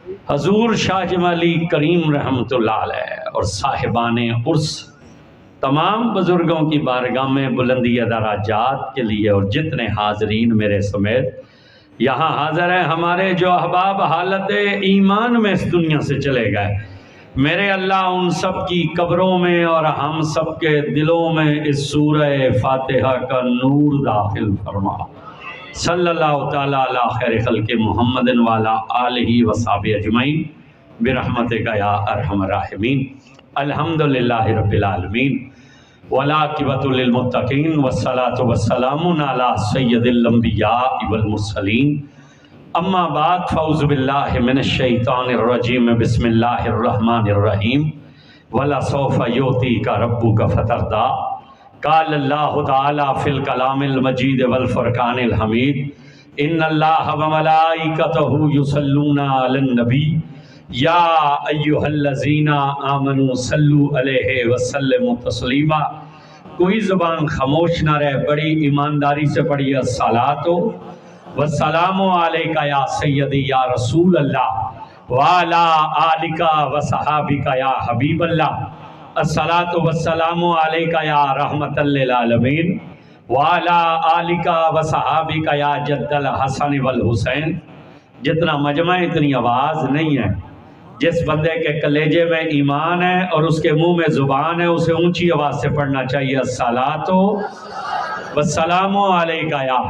حضور شاہ جمالی کریم رحمۃ اللہ علیہ اور صاحبان عرس تمام بزرگوں کی بارگاہ میں بلندی دراجات کے لیے، اور جتنے حاضرین میرے سمیت یہاں حاضر ہیں، ہمارے جو احباب حالت ایمان میں اس دنیا سے چلے گئے، میرے اللہ ان سب کی قبروں میں اور ہم سب کے دلوں میں اس سورہ فاتحہ کا نور داخل فرما۔ صلی اللہ تعالیٰ علی خیر خلق محمد وعلی آلہ وصحبہ اجمعین برحمتک یا ارحم الراحمین۔ الحمدللہ رب العالمین والعاقبۃ للمتقین والصلاۃ والسلام علی سید الانبیاء والمرسلین، اما بعد فاعوذ باللہ من الشیطان الرجیم، بسم اللہ الرحمن الرحیم۔ وَلَسَوْفَ يُعْطِيكَ رَبُّكَ فَتَرْضَىٰ، قال اللہ تعالیٰ فی الکلام المجید والفرقان الحمید، ان اللہ وملائکتہ یصلون علی النبی یا ایہا الذین آمنوا صلوا علیہ وسلموا تسلیما۔ کوئی زبان خاموش نہ رہے، بڑی ایمانداری سے پڑھیے، الصلاۃ والسلام علیکہ یا سیدی یا رسول اللہ وعلی آلکہ وصحابکہ یا حبیب اللہ، الصلاۃ والسلام علیکہ یا رحمۃ للعالمین وعلی آلکہ وصحابکہ یا جد الحسن والحسین۔ جتنا مجمع اتنی آواز نہیں ہے، جس بندے کے کلیجے میں ایمان ہے اور اس کے منہ میں زبان ہے، اسے اونچی آواز سے پڑھنا چاہیے، الصلاۃ والسلام علیکہ یا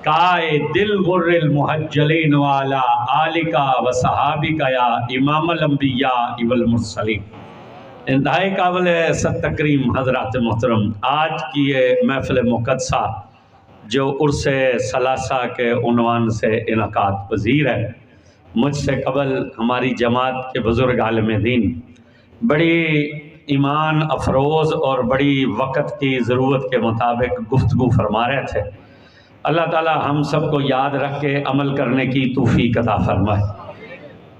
قائد الغر المحجلین وعلی آلکہ وصحابکہ یا امام الانبیاء والمرسلین۔ انتہائی قابل صد تکریم حضرات محترم، آج کی یہ محفل مقدسہ جو عرس ثلاثہ کے عنوان سے انعقاد پذیر ہے، مجھ سے قبل ہماری جماعت کے بزرگ عالم دین بڑی ایمان افروز اور بڑی وقت کی ضرورت کے مطابق گفتگو فرما رہے تھے۔ اللہ تعالی ہم سب کو یاد رکھ کے عمل کرنے کی توفیق عطا فرمائے۔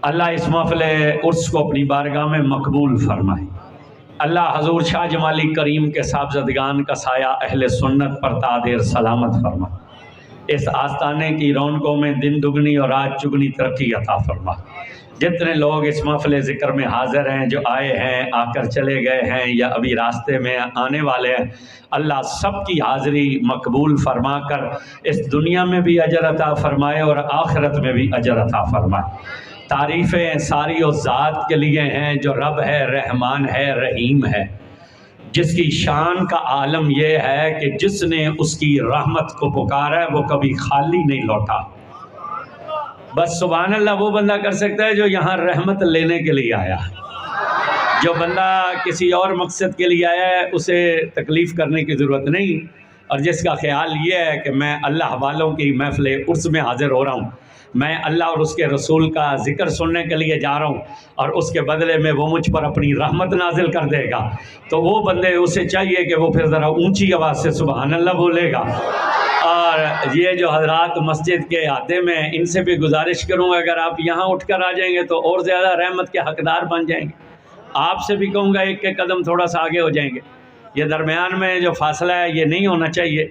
اللہ اس محفل عرس کو اپنی بارگاہ میں مقبول فرمائے۔ اللہ حضور شاہ جمالی کریم کے صاحبزادگان کا سایہ اہل سنت پر تا دیر سلامت فرمائے۔ اس آستانے کی رونقوں میں دن دگنی اور رات چگنی ترقی عطا فرمائے۔ جتنے لوگ اس محفل ذکر میں حاضر ہیں، جو آئے ہیں، آ کر چلے گئے ہیں یا ابھی راستے میں آنے والے ہیں، اللہ سب کی حاضری مقبول فرما کر اس دنیا میں بھی اجر عطا فرمائے اور آخرت میں بھی اجر عطا فرمائے۔ تعریفیں ساری اس ذات کے لیے ہیں جو رب ہے، رحمان ہے، رحیم ہے، جس کی شان کا عالم یہ ہے کہ جس نے اس کی رحمت کو پکارا ہے وہ کبھی خالی نہیں لوٹا۔ بس سبحان اللہ وہ بندہ کر سکتا ہے جو یہاں رحمت لینے کے لیے آیا۔ جو بندہ کسی اور مقصد کے لیے آیا ہے اسے تکلیف کرنے کی ضرورت نہیں، اور جس کا خیال یہ ہے کہ میں اللہ والوں کی محفل عرس میں حاضر ہو رہا ہوں، میں اللہ اور اس کے رسول کا ذکر سننے کے لیے جا رہا ہوں اور اس کے بدلے میں وہ مجھ پر اپنی رحمت نازل کر دے گا، تو وہ بندے اسے چاہیے کہ وہ پھر ذرا اونچی آواز سے سبحان اللہ بولے گا۔ اور یہ جو حضرات مسجد کے احاطے میں، ان سے بھی گزارش کروں گا اگر آپ یہاں اٹھ کر آ جائیں گے تو اور زیادہ رحمت کے حقدار بن جائیں گے۔ آپ سے بھی کہوں گا ایک قدم تھوڑا سا آگے ہو جائیں گے، یہ درمیان میں جو فاصلہ ہے یہ نہیں ہونا چاہیے۔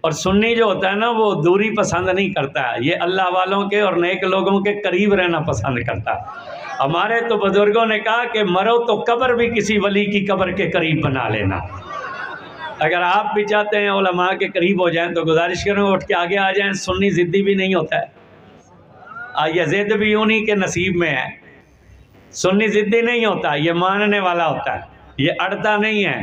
اور سنی جو ہوتا ہے نا وہ دوری پسند نہیں کرتا ہے، یہ اللہ والوں کے اور نیک لوگوں کے قریب رہنا پسند کرتا ہے۔ ہمارے تو بزرگوں نے کہا کہ مرو تو قبر بھی کسی ولی کی قبر کے قریب بنا لینا۔ اگر آپ بھی چاہتے ہیں علماء کے قریب ہو جائیں تو گزارش کروں اٹھ کے آگے آ جائیں۔ سنی ضدی بھی نہیں ہوتا ہے، یہ ضد بھی انہی کے نصیب میں ہے۔ سنی ضدی نہیں ہوتا، یہ ماننے والا ہوتا ہے، یہ اڑتا نہیں ہے۔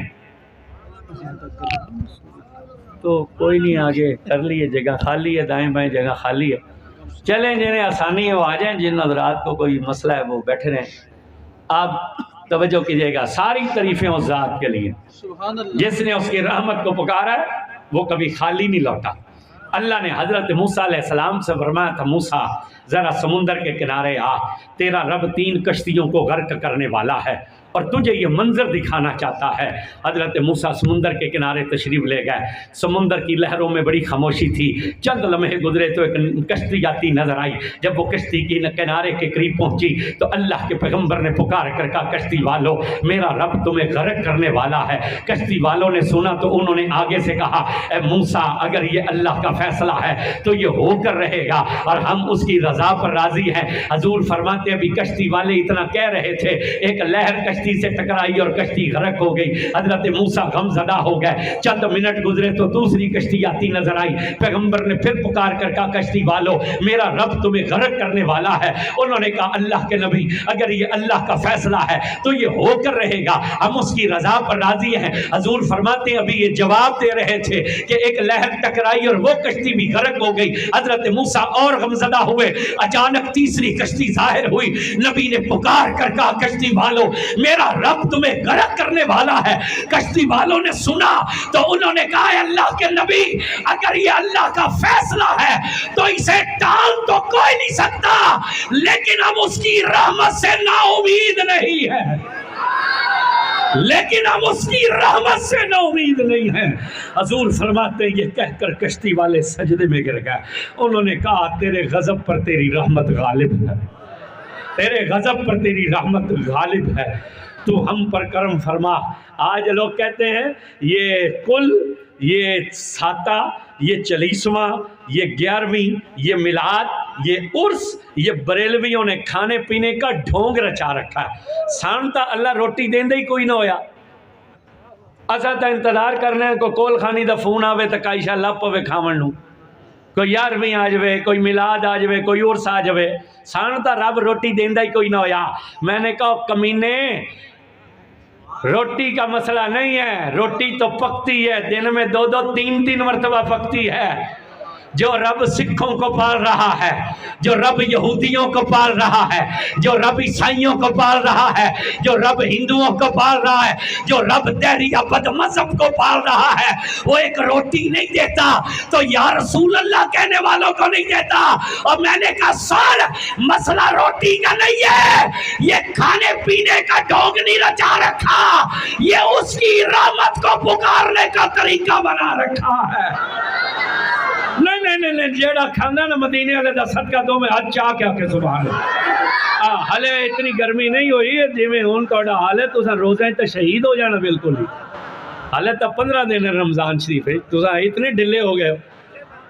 تو کوئی نہیں، آگے کر لیے، جگہ خالی ہے، دائیں بائیں جگہ خالی ہے، چلیں جنہیں آسانی ہے وہ آ جائیں، جن حضرات کو کوئی مسئلہ ہے وہ بیٹھے رہیں۔ آپ توجہ کیجیے گا، ساری تعریفیں اس ذات کے لیے جس نے اس کی رحمت کو پکارا ہے وہ کبھی خالی نہیں لوٹا۔ اللہ نے حضرت موسیٰ علیہ السلام سے فرمایا تھا، موسیٰ ذرا سمندر کے کنارے آ، تیرا رب 3 کشتیوں کو غرق کرنے والا ہے، اور تجھے یہ منظر دکھانا چاہتا ہے۔ حضرت موسیٰ سمندر کے کنارے تشریف لے گئے، سمندر کی لہروں میں بڑی خاموشی تھی، چند لمحے گزرے تو ایک کشتی آتی نظر آئی۔ جب وہ کشتی کی کنارے کے قریب پہنچی تو اللہ کے پیغمبر نے پکار کر کہا کشتی والو میرا رب تمہیں غرق کرنے والا ہے۔ کشتی والوں نے سنا تو انہوں نے آگے سے کہا اے موسیٰ اگر یہ اللہ کا فیصلہ ہے تو یہ ہو کر رہے گا اور ہم اس کی رضا پر راضی ہیں۔ حضور فرماتے ابھی کشتی والے اتنا کہہ رہے تھے، ایک لہر کشتی سے ٹکرائی اور کشتی غرق ہو گئی۔ حضرت موسیٰ غم زدہ ہو گئے، چند منٹ گزرے تو دوسری کشتی آتی نظر آئی۔ پیغمبر نے پھر پکار کر کہا کشتی والو میرا رب تمہیں غرق کرنے والا ہے۔ انہوں نے کہا اللہ کے نبی اگر یہ اللہ کا فیصلہ ہے تو یہ ہو کر رہے گا، ہم اس کی رضا پر راضی ہیں۔ حضور فرماتے ہیں ابھی یہ جواب دے رہے تھے کہ ایک لہر ٹکرائی اور وہ کشتی بھی غرق ہو گئی۔ حضرت موسیٰ اور غمزدہ ہوئے، اچانک تیسری کشتی ظاہر ہوئی۔ نبی نے پکار کر کہا کشتی والو میرا رب تمہیں غرق کرنے والا ہے۔ کشتی والوں نے سنا تو انہوں نے کہا اے اللہ کے نبی اگر یہ اللہ کا فیصلہ ہے تو اسے ٹال تو کوئی نہیں سکتا، لیکن ہم اس کی رحمت سے نا امید نہیں ہیں، لیکن ہم اس کی رحمت سے نا امید نہیں ہیں۔ حضور فرماتے ہیں یہ کہہ کر کشتی والے سجدے میں گر گئے۔ انہوں نے کہا تیرے غضب پر تیری رحمت غالب ہے، تیرے غضب پر تیری رحمت غالب ہے، تو ہم پر کرم فرما۔ آج لوگ کہتے ہیں یہ کل، یہ ساتہ، یہ 40واں، یہ 11ویں، یہ میلاد، یہ عرس، یہ بریلویوں نے کھانے پینے کا ڈھونگ رچا رکھا ہے۔ سانتا اللہ روٹی دیندے ہی کوئی نہ ہویا، اساں تا انتظار کرنے کو کول خانی دا فون آوے تا کائشہ لپ پوے کھاون نوں، کوئی 11ویں آ جوے، کوئی میلاد آ جوے، کوئی عرس آ جوے، سانتا رب روٹی دیندہ ہی کوئی نہ ہویا۔ میں نے کہا کمینے روٹی کا مسئلہ نہیں ہے، روٹی تو پکتی ہے، دن میں 2 3 مرتبہ پکتی ہے۔ جو رب سکھوں کو پال رہا ہے، جو رب یہودیوں کو پال رہا ہے، جو رب عیسائیوں کو پال رہا ہے، جو رب ہندوؤں کو پال رہا ہے، جو رب دہریہ بد مذہب کو پال رہا ہے، وہ ایک روٹی نہیں دیتا تو یا رسول اللہ کہنے والوں کو نہیں دیتا۔ اور میں نے کہا سال مسئلہ روٹی کا نہیں ہے، یہ کھانے پینے کا ڈھونگ نہیں رچا رکھا، یہ اس کی رحمت کو پکارنے کا طریقہ بنا رکھا ہے۔ نہیں جیڑا کھانا نا مدینے والے دا صدقہ دو میں ہاتھ چاہ کے آکے سبحان اللہ۔ ہلے اتنی گرمی نہیں ہوئی ہے جی میں ہون توڑا حالت تو سن روزیں تو شہید ہو جانا بالکل ہی، حالت تو 15 دن رمضان شریف ہے، تو سن اتنے ڈلے ہو گئے۔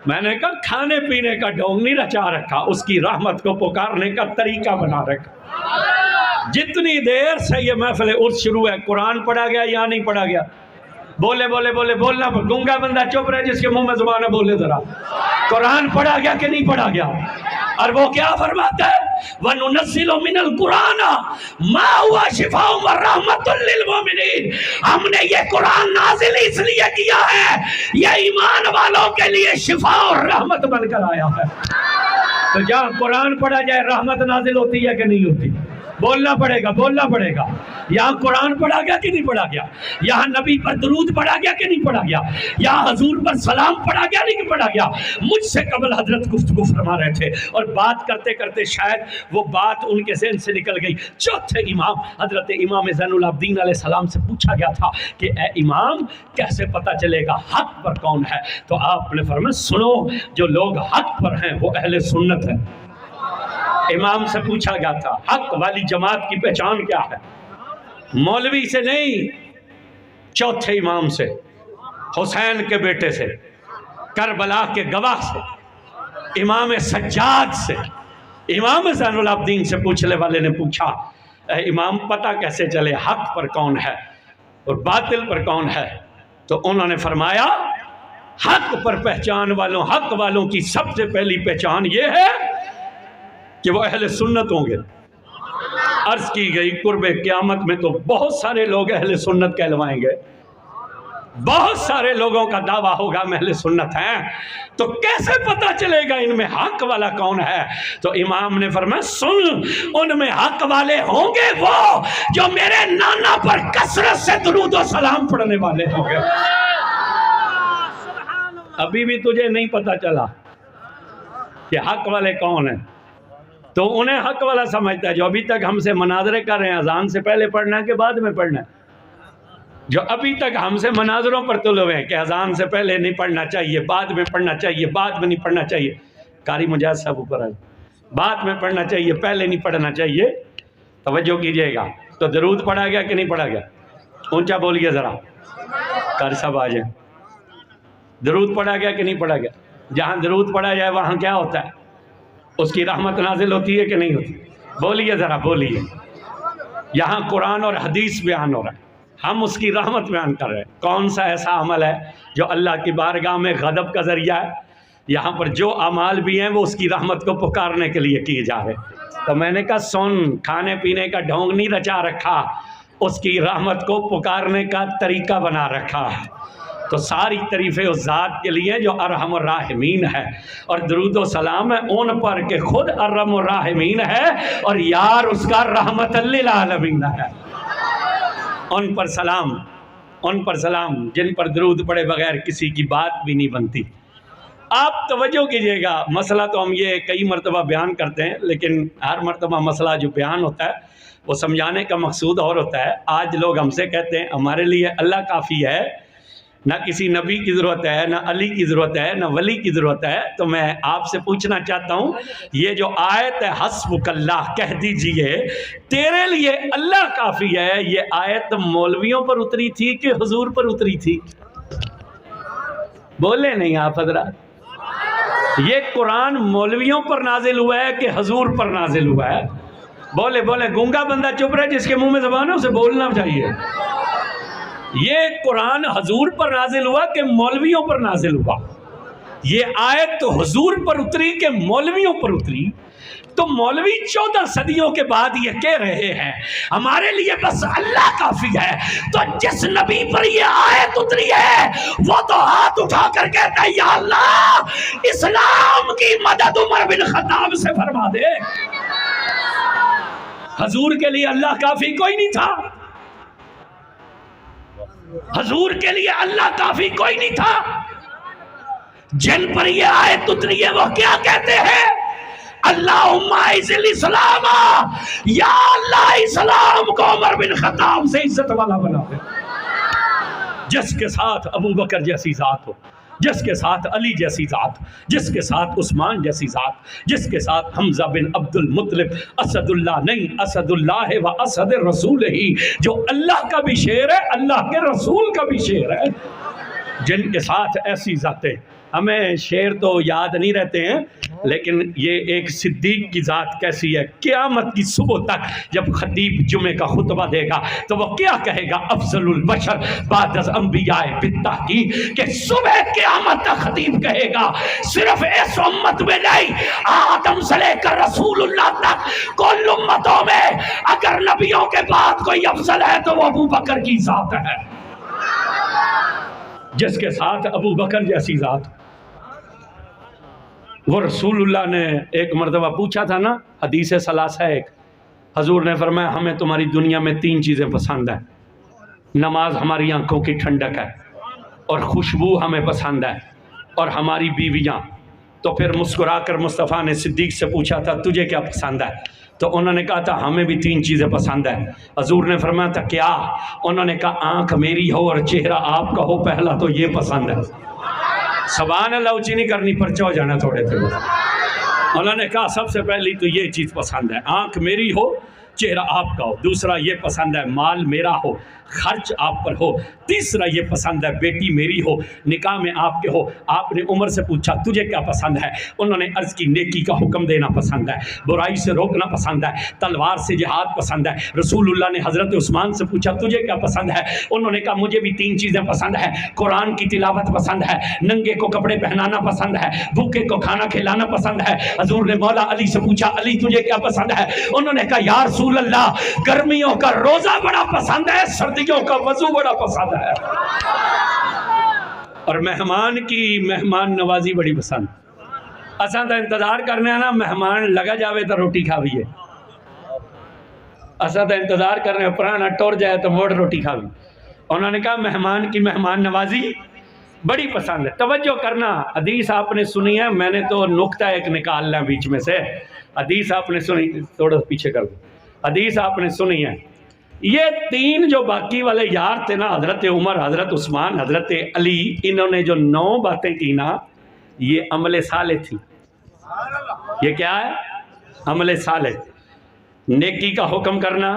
میں نے کہا کھانے پینے کا ڈھونگ نہیں رچا رکھا، اس کی رحمت کو پکارنے کا طریقہ بنا رکھا۔ جتنی دیر سے یہ محفل عرس شروع ہے قرآن پڑھا گیا یا نہیں پڑھا گیا؟ بولے بولے بولے بولنا، گنگا بندہ چپ رہے جس کے منہ میں زبان ہے بولے ذرا، قرآن پڑھا گیا کہ نہیں پڑھا گیا؟ اور وہ کیا فرماتا ہے وَنُنَزِّلُ مِنَ الْقُرْآنَ مَا هُوَ شِفَاءٌ وَرَحْمَةٌ لِّلْمُؤْمِنِينَ۔ ہم نے یہ قرآن نازل اس لیے کیا ہے، یہ ایمان والوں کے لیے شفا اور رحمت بن کر آیا ہے۔ تو جہاں قرآن پڑھا جائے رحمت نازل ہوتی ہے کہ نہیں ہوتی؟ بولنا پڑے گا، بولنا پڑے گا۔ یہاں قرآن پڑھا گیا کہ نہیں پڑھا گیا؟ یہاں نبی پر درود پڑھا گیا کہ نہیں پڑھا گیا؟ یہاں حضور پر سلام پڑھا گیا نہیں کہ پڑھا گیا؟ مجھ سے قبل حضرت گفتگو فرما رہے تھے اور بات کرتے کرتے شاید وہ بات ان کے ذہن سے نکل گئی۔ چوتھے امام حضرت امام زین العابدین علیہ السلام سے پوچھا گیا تھا کہ اے امام کیسے پتہ چلے گا حق پر کون ہے؟ تو آپ نے فرمایا سنو، جو لوگ حق پر ہیں وہ اہل سنت ہیں۔ امام سے پوچھا گیا تھا حق والی جماعت کی پہچان کیا ہے؟ مولوی سے نہیں، چوتھے امام سے، حسین کے بیٹے سے، کربلا کے گواہ سے، امام سجاد سے، امام زین العابدین سے پوچھنے والے نے پوچھا اے امام پتہ کیسے چلے حق پر کون ہے اور باطل پر کون ہے؟ تو انہوں نے فرمایا حق پر پہچان والوں، حق والوں کی سب سے پہلی پہچان یہ ہے کہ وہ اہل سنت ہوں گے۔ عرض کی گئی قرب قیامت میں تو بہت سارے لوگ اہل سنت کہلوائیں گے، بہت سارے لوگوں کا دعویٰ ہوگا میں اہل سنت ہیں، تو کیسے پتہ چلے گا ان میں حق والا کون ہے؟ تو امام نے فرمایا سن، ان میں حق والے ہوں گے وہ جو میرے نانا پر کثرت سے درود و سلام پڑھنے والے ہوں گے۔ ابھی بھی تجھے نہیں پتہ چلا کہ حق والے کون ہیں؟ تو انہیں حق والا سمجھتا ہے. جو ابھی تک ہم سے مناظرے کر رہے ہیں اذان سے پہلے پڑھنا ہے کہ بعد میں پڑھنا ہے، جو ابھی تک ہم سے مناظروں پر تلے ہوئے ہیں کہ اذان سے پہلے نہیں پڑھنا چاہیے، بعد میں پڑھنا چاہیے، بعد میں نہیں پڑھنا چاہیے. قاری مجاہد صاحب اوپر آئے. بعد میں پڑھنا چاہیے، پہلے نہیں پڑھنا چاہیے. توجہ کیجئے گا. تو درود پڑھا گیا کہ نہیں پڑھا گیا؟ اونچا بولیے ذرا. قاری صاحب آ جائیں. درود پڑھا گیا کہ نہیں پڑھا گیا؟ جہاں درود پڑھا جائے وہاں کیا ہوتا ہے؟ اس کی رحمت نازل ہوتی ہے کہ نہیں ہوتی؟ بولیے ذرا بولیے. یہاں قرآن اور حدیث بیان ہو رہا ہے، ہم اس کی رحمت بیان کر رہے ہیں. کون سا ایسا عمل ہے جو اللہ کی بارگاہ میں غضب کا ذریعہ ہے؟ یہاں پر جو اعمال بھی ہیں وہ اس کی رحمت کو پکارنے کے لیے کیے جا رہے. تو میں نے کہا سن، کھانے پینے کا ڈھونگ نہیں رچا رکھا، اس کی رحمت کو پکارنے کا طریقہ بنا رکھا ہے. تو ساری تعریفیں اس ذات کے لیے جو ارحم الراحمین ہے، اور درود و سلام ہے ان پر کہ خود ارحم الراحمین ہے اور یار اس کا رحمت للعالمین ہے. ان پر سلام، ان پر سلام جن پر درود پڑے بغیر کسی کی بات بھی نہیں بنتی. آپ توجہ کیجئے گا. مسئلہ تو ہم یہ کئی مرتبہ بیان کرتے ہیں، لیکن ہر مرتبہ مسئلہ جو بیان ہوتا ہے وہ سمجھانے کا مقصود اور ہوتا ہے. آج لوگ ہم سے کہتے ہیں ہمارے لیے اللہ کافی ہے، نہ کسی نبی کی ضرورت ہے، نہ علی کی ضرورت ہے، نہ ولی کی ضرورت ہے. تو میں آپ سے پوچھنا چاہتا ہوں، یہ جو آیت ہے حسبک اللہ، کہہ دیجئے تیرے لیے اللہ کافی ہے، یہ آیت مولویوں پر اتری تھی کہ حضور پر اتری تھی؟ بولے نہیں آپ حضرات. یہ قرآن مولویوں پر نازل ہوا ہے کہ حضور پر نازل ہوا ہے؟ بولے بولے. گونگا بندہ چپ رہے، جس کے منہ میں زبان ہے اسے بولنا چاہیے. یہ قرآن حضور پر نازل ہوا کہ مولویوں پر نازل ہوا؟ یہ آیت تو حضور پر اتری کہ مولویوں پر اتری؟ تو مولوی 14 صدیوں کے بعد یہ کہہ رہے ہیں ہمارے لیے بس اللہ کافی ہے. تو جس نبی پر یہ آیت اتری ہے وہ تو ہاتھ اٹھا کر کہتا ہے یا اللہ اسلام کی مدد عمر بن خطاب سے فرما دے. حضور کے لیے اللہ کافی کوئی نہیں تھا. حضور کے لیے اللہ کافی کوئی نہیں تھا. جن پر یہ آیت اتری ہے وہ کیا کہتے ہیں؟ اللہم اعز الاسلام، یا اللہ اسلام کو عمر بن خطاب سے عزت والا بنا دے. جس کے ساتھ ابو بکر جیسی ذات ہو، جس کے ساتھ علی جیسی ذات، جس کے ساتھ عثمان جیسی ذات، جس کے ساتھ حمزہ بن عبد المطلب، اسد اللہ نہیں اسد اللہ و اسد الرسول ہی، جو اللہ کا بھی شیر ہے اللہ کے رسول کا بھی شیر ہے. جن کے ساتھ ایسی ذاتیں، ہمیں شعر تو یاد نہیں رہتے ہیں، لیکن یہ ایک صدیق کی ذات کیسی ہے. قیامت کی صبح تک جب خطیب جمعے کا خطبہ دے گا تو وہ کیا کہے گا؟ افضل البشر بعد از انبیاء بالتحقیق، کہ صبح قیامت تک خطیب کہے گا صرف اس امت میں نہیں، آدم سے لے کر رسول اللہ تک کل امتوں میں اگر نبیوں کے بعد کوئی افضل ہے تو وہ ابو بکر کی ذات ہے. جس کے ساتھ ابو بکر جیسی ذات. وہ رسول اللہ نے ایک مرتبہ پوچھا تھا نا، حدیث ثلاثہ ایک، حضور نے فرمایا ہمیں تمہاری دنیا میں 3 چیزیں پسند ہیں. نماز ہماری آنکھوں کی ٹھنڈک ہے، اور خوشبو ہمیں پسند ہے، اور ہماری بیویاں. تو پھر مسکرا کر مصطفیٰ نے صدیق سے پوچھا تھا تجھے کیا پسند ہے؟ تو انہوں نے کہا تھا ہمیں بھی 3 چیزیں پسند ہیں. حضور نے فرمایا تھا کیا؟ انہوں نے کہا آنکھ میری ہو اور چہرہ آپ کا ہو. پہلا تو یہ پسند ہے. سبحان اللہ اونچی نہیں کرنی، پرچہ ہو جانا تھوڑے تھے. انہوں نے کہا سب سے پہلی تو یہ چیز پسند ہے، آنکھ میری ہو چہرہ آپ کا ہو. دوسرا یہ پسند ہے مال میرا ہو، خرچ آپ پر ہو. تیسرا یہ پسند ہے بیٹی میری ہو، نکاح میں آپ کے ہو. آپ نے عمر سے پوچھا تجھے کیا پسند ہے؟ انہوں نے عرض کی نیکی کا حکم دینا پسند ہے، برائی سے روکنا پسند ہے، تلوار سے جہاد پسند ہے. رسول اللہ نے حضرت عثمان سے پوچھا تجھے کیا پسند ہے؟ انہوں نے کہا مجھے بھی 3 چیزیں پسند ہے، قرآن کی تلاوت پسند ہے، ننگے کو کپڑے پہنانا پسند ہے، بھوکے کو کھانا کھلانا پسند ہے. حضور نے مولا علی سے پوچھا علی تجھے کیا پسند ہے؟ انہوں نے کہا یا رسول اللہ گرمیوں کا روزہ بڑا پسند ہے، سردیوں کا وضو بڑا پسند ہے، اور مہمان کی مہمان نوازی بڑی پسند. اساں تو انتظار کرنے نا مہمان لگا جاوے تو روٹی کھاویے. اساں تو انتظار کرنے پرانا ٹور جائے تو موڑ روٹی کھاوی. انہوں نے کہا مہمان کی مہمان نوازی بڑی پسند ہے. توجہ کرنا، حدیث آپ نے سنی ہے، میں نے تو نکتہ ایک نکالنا بیچ میں سے. حدیث آپ نے سنی، تھوڑا پیچھے کر دو، حدیث آپ نے سنی ہے، یہ تین جو باقی والے یار تھے نا، حضرت عمر، حضرت عثمان، حضرت علی، انہوں نے جو 9 باتیں کی نا، یہ عمل صالح تھی۔ یہ کیا ہے؟ عمل صالح۔ نیکی کا حکم کرنا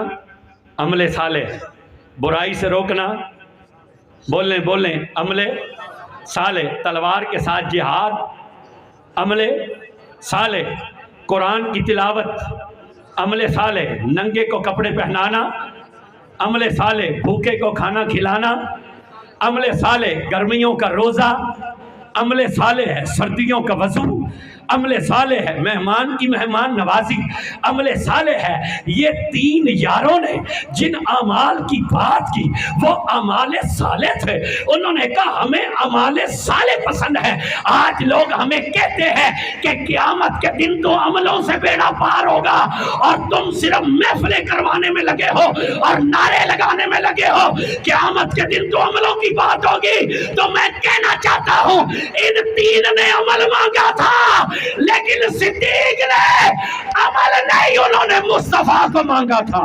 عمل صالح، برائی سے روکنا، بولیں عمل صالح، تلوار کے ساتھ جہاد عمل صالح، قرآن کی تلاوت عمل صالح، ننگے کو کپڑے پہنانا عمل صالح، بھوکے کو کھانا کھلانا عمل صالح، گرمیوں کا روزہ عمل صالح ہے، سردیوں کا وضو عمل صالح ہے، مہمان کی مہمان نوازی عمل صالح ہے۔ یہ 3 یاروں نے جن اعمال کی بات کی وہ اعمال صالح تھے۔ انہوں نے کہا ہمیں اعمال صالح پسند ہے۔ آج لوگ ہمیں کہتے ہیں کہ قیامت کے دن تو عملوں سے بیڑا پار ہوگا اور تم صرف محفلیں کروانے میں لگے ہو اور نعرے لگانے میں لگے ہو، قیامت کے دن تو عملوں کی بات ہوگی۔ تو میں کہنا چاہتا ہوں ان 3 نے عمل مانگا تھا لیکن صدیق نے عمل نہیں، انہوں نے مصطفیٰ کو مانگا تھا۔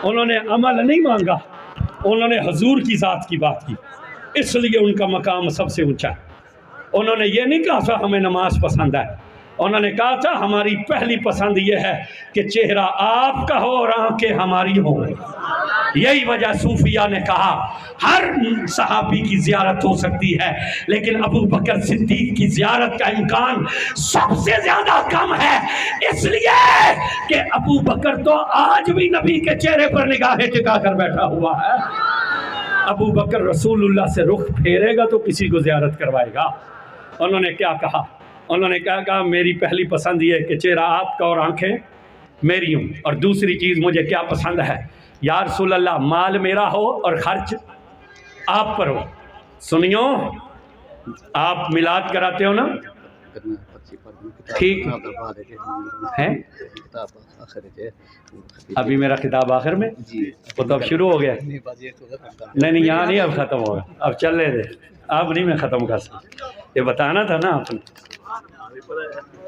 انہوں نے عمل نہیں مانگا، انہوں نے حضور کی ذات کی بات کی، اس لیے ان کا مقام سب سے اونچا ہے۔ انہوں نے یہ نہیں کہا تھا ہمیں نماز پسند ہے، انہوں نے کہا تھا ہماری پہلی پسند یہ ہے کہ چہرہ آپ کا ہو اور آنکھیں ہماری ہوں۔ یہی وجہ صوفیہ نے کہا ہر صحابی کی زیارت ہو سکتی ہے لیکن ابو بکر صدیق کی زیارت کا امکان سب سے زیادہ کم ہے، اس لیے کہ ابو بکر تو آج بھی نبی کے چہرے پر نگاہیں ٹکا کر بیٹھا ہوا ہے۔ ابو بکر رسول اللہ سے رخ پھیرے گا تو کسی کو زیارت کروائے گا۔ انہوں نے کیا کہا؟ انہوں نے کہا میری پہلی پسند یہ ہے کہ چہرہ آپ کا اور آنکھیں میری ہوں، اور دوسری چیز مجھے کیا پسند ہے یا رسول اللہ، مال میرا ہو اور خرچ آپ پر ہو۔ سنیو، آپ میلاد کراتے ہو نا؟ ٹھیک ہے، ابھی میرا خطاب آخر میں وہ تو اب شروع ہو گیا، نہیں یہاں نہیں، اب ختم ہوگا، اب چلنے دے، اب نہیں میں ختم کر سکتا، یہ بتانا تھا نا آپ نے،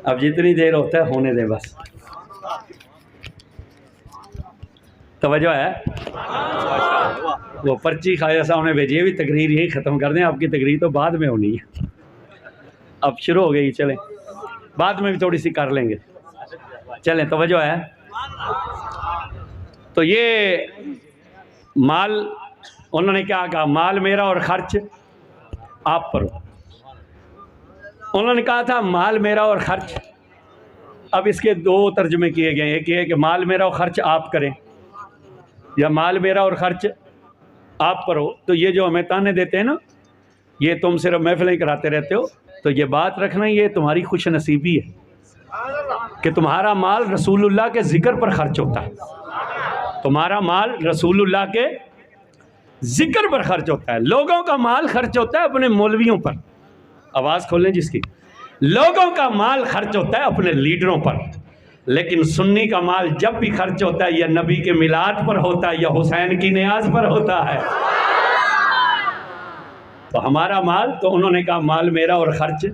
اب جتنی دیر ہوتا ہے ہونے دیں بس۔ توجہ ہے؟ وہ پرچی خواجہ صاحب نے بھیجی ہے، بھی تقریر یہی ختم کر دیں، آپ کی تقریر تو بعد میں ہونی ہے، اب شروع ہو گئی، چلیں بعد میں بھی تھوڑی سی کر لیں گے، چلیں توجہ ہے۔ تو یہ مال، انہوں نے کیا کہا؟ مال میرا اور خرچ آپ پر ہو۔ انہوں نے کہا تھا مال میرا اور خرچ، اب اس کے 2 ترجمے کیے گئے، ایک یہ کہ مال میرا اور خرچ آپ کریں، یا مال میرا اور خرچ آپ پر ہو۔ تو یہ جو ہمیں تانے دیتے ہیں نا، یہ تم صرف محفلیں کراتے رہتے ہو، تو یہ بات رکھنا یہ تمہاری خوش نصیبی ہے کہ تمہارا مال رسول اللہ کے ذکر پر خرچ ہوتا ہے، تمہارا مال رسول اللہ کے ذکر پر خرچ ہوتا ہے۔ لوگوں کا مال خرچ ہوتا ہے اپنے مولویوں پر، آواز کھولیں جس کی، لوگوں کا مال خرچ ہوتا ہے اپنے لیڈروں پر، لیکن سنی کا مال جب بھی خرچ ہوتا ہے یا نبی کے میلاد پر ہوتا ہے یا حسین کی نیاز پر ہوتا ہے۔ تو ہمارا مال، تو انہوں نے کہا مال میرا اور خرچ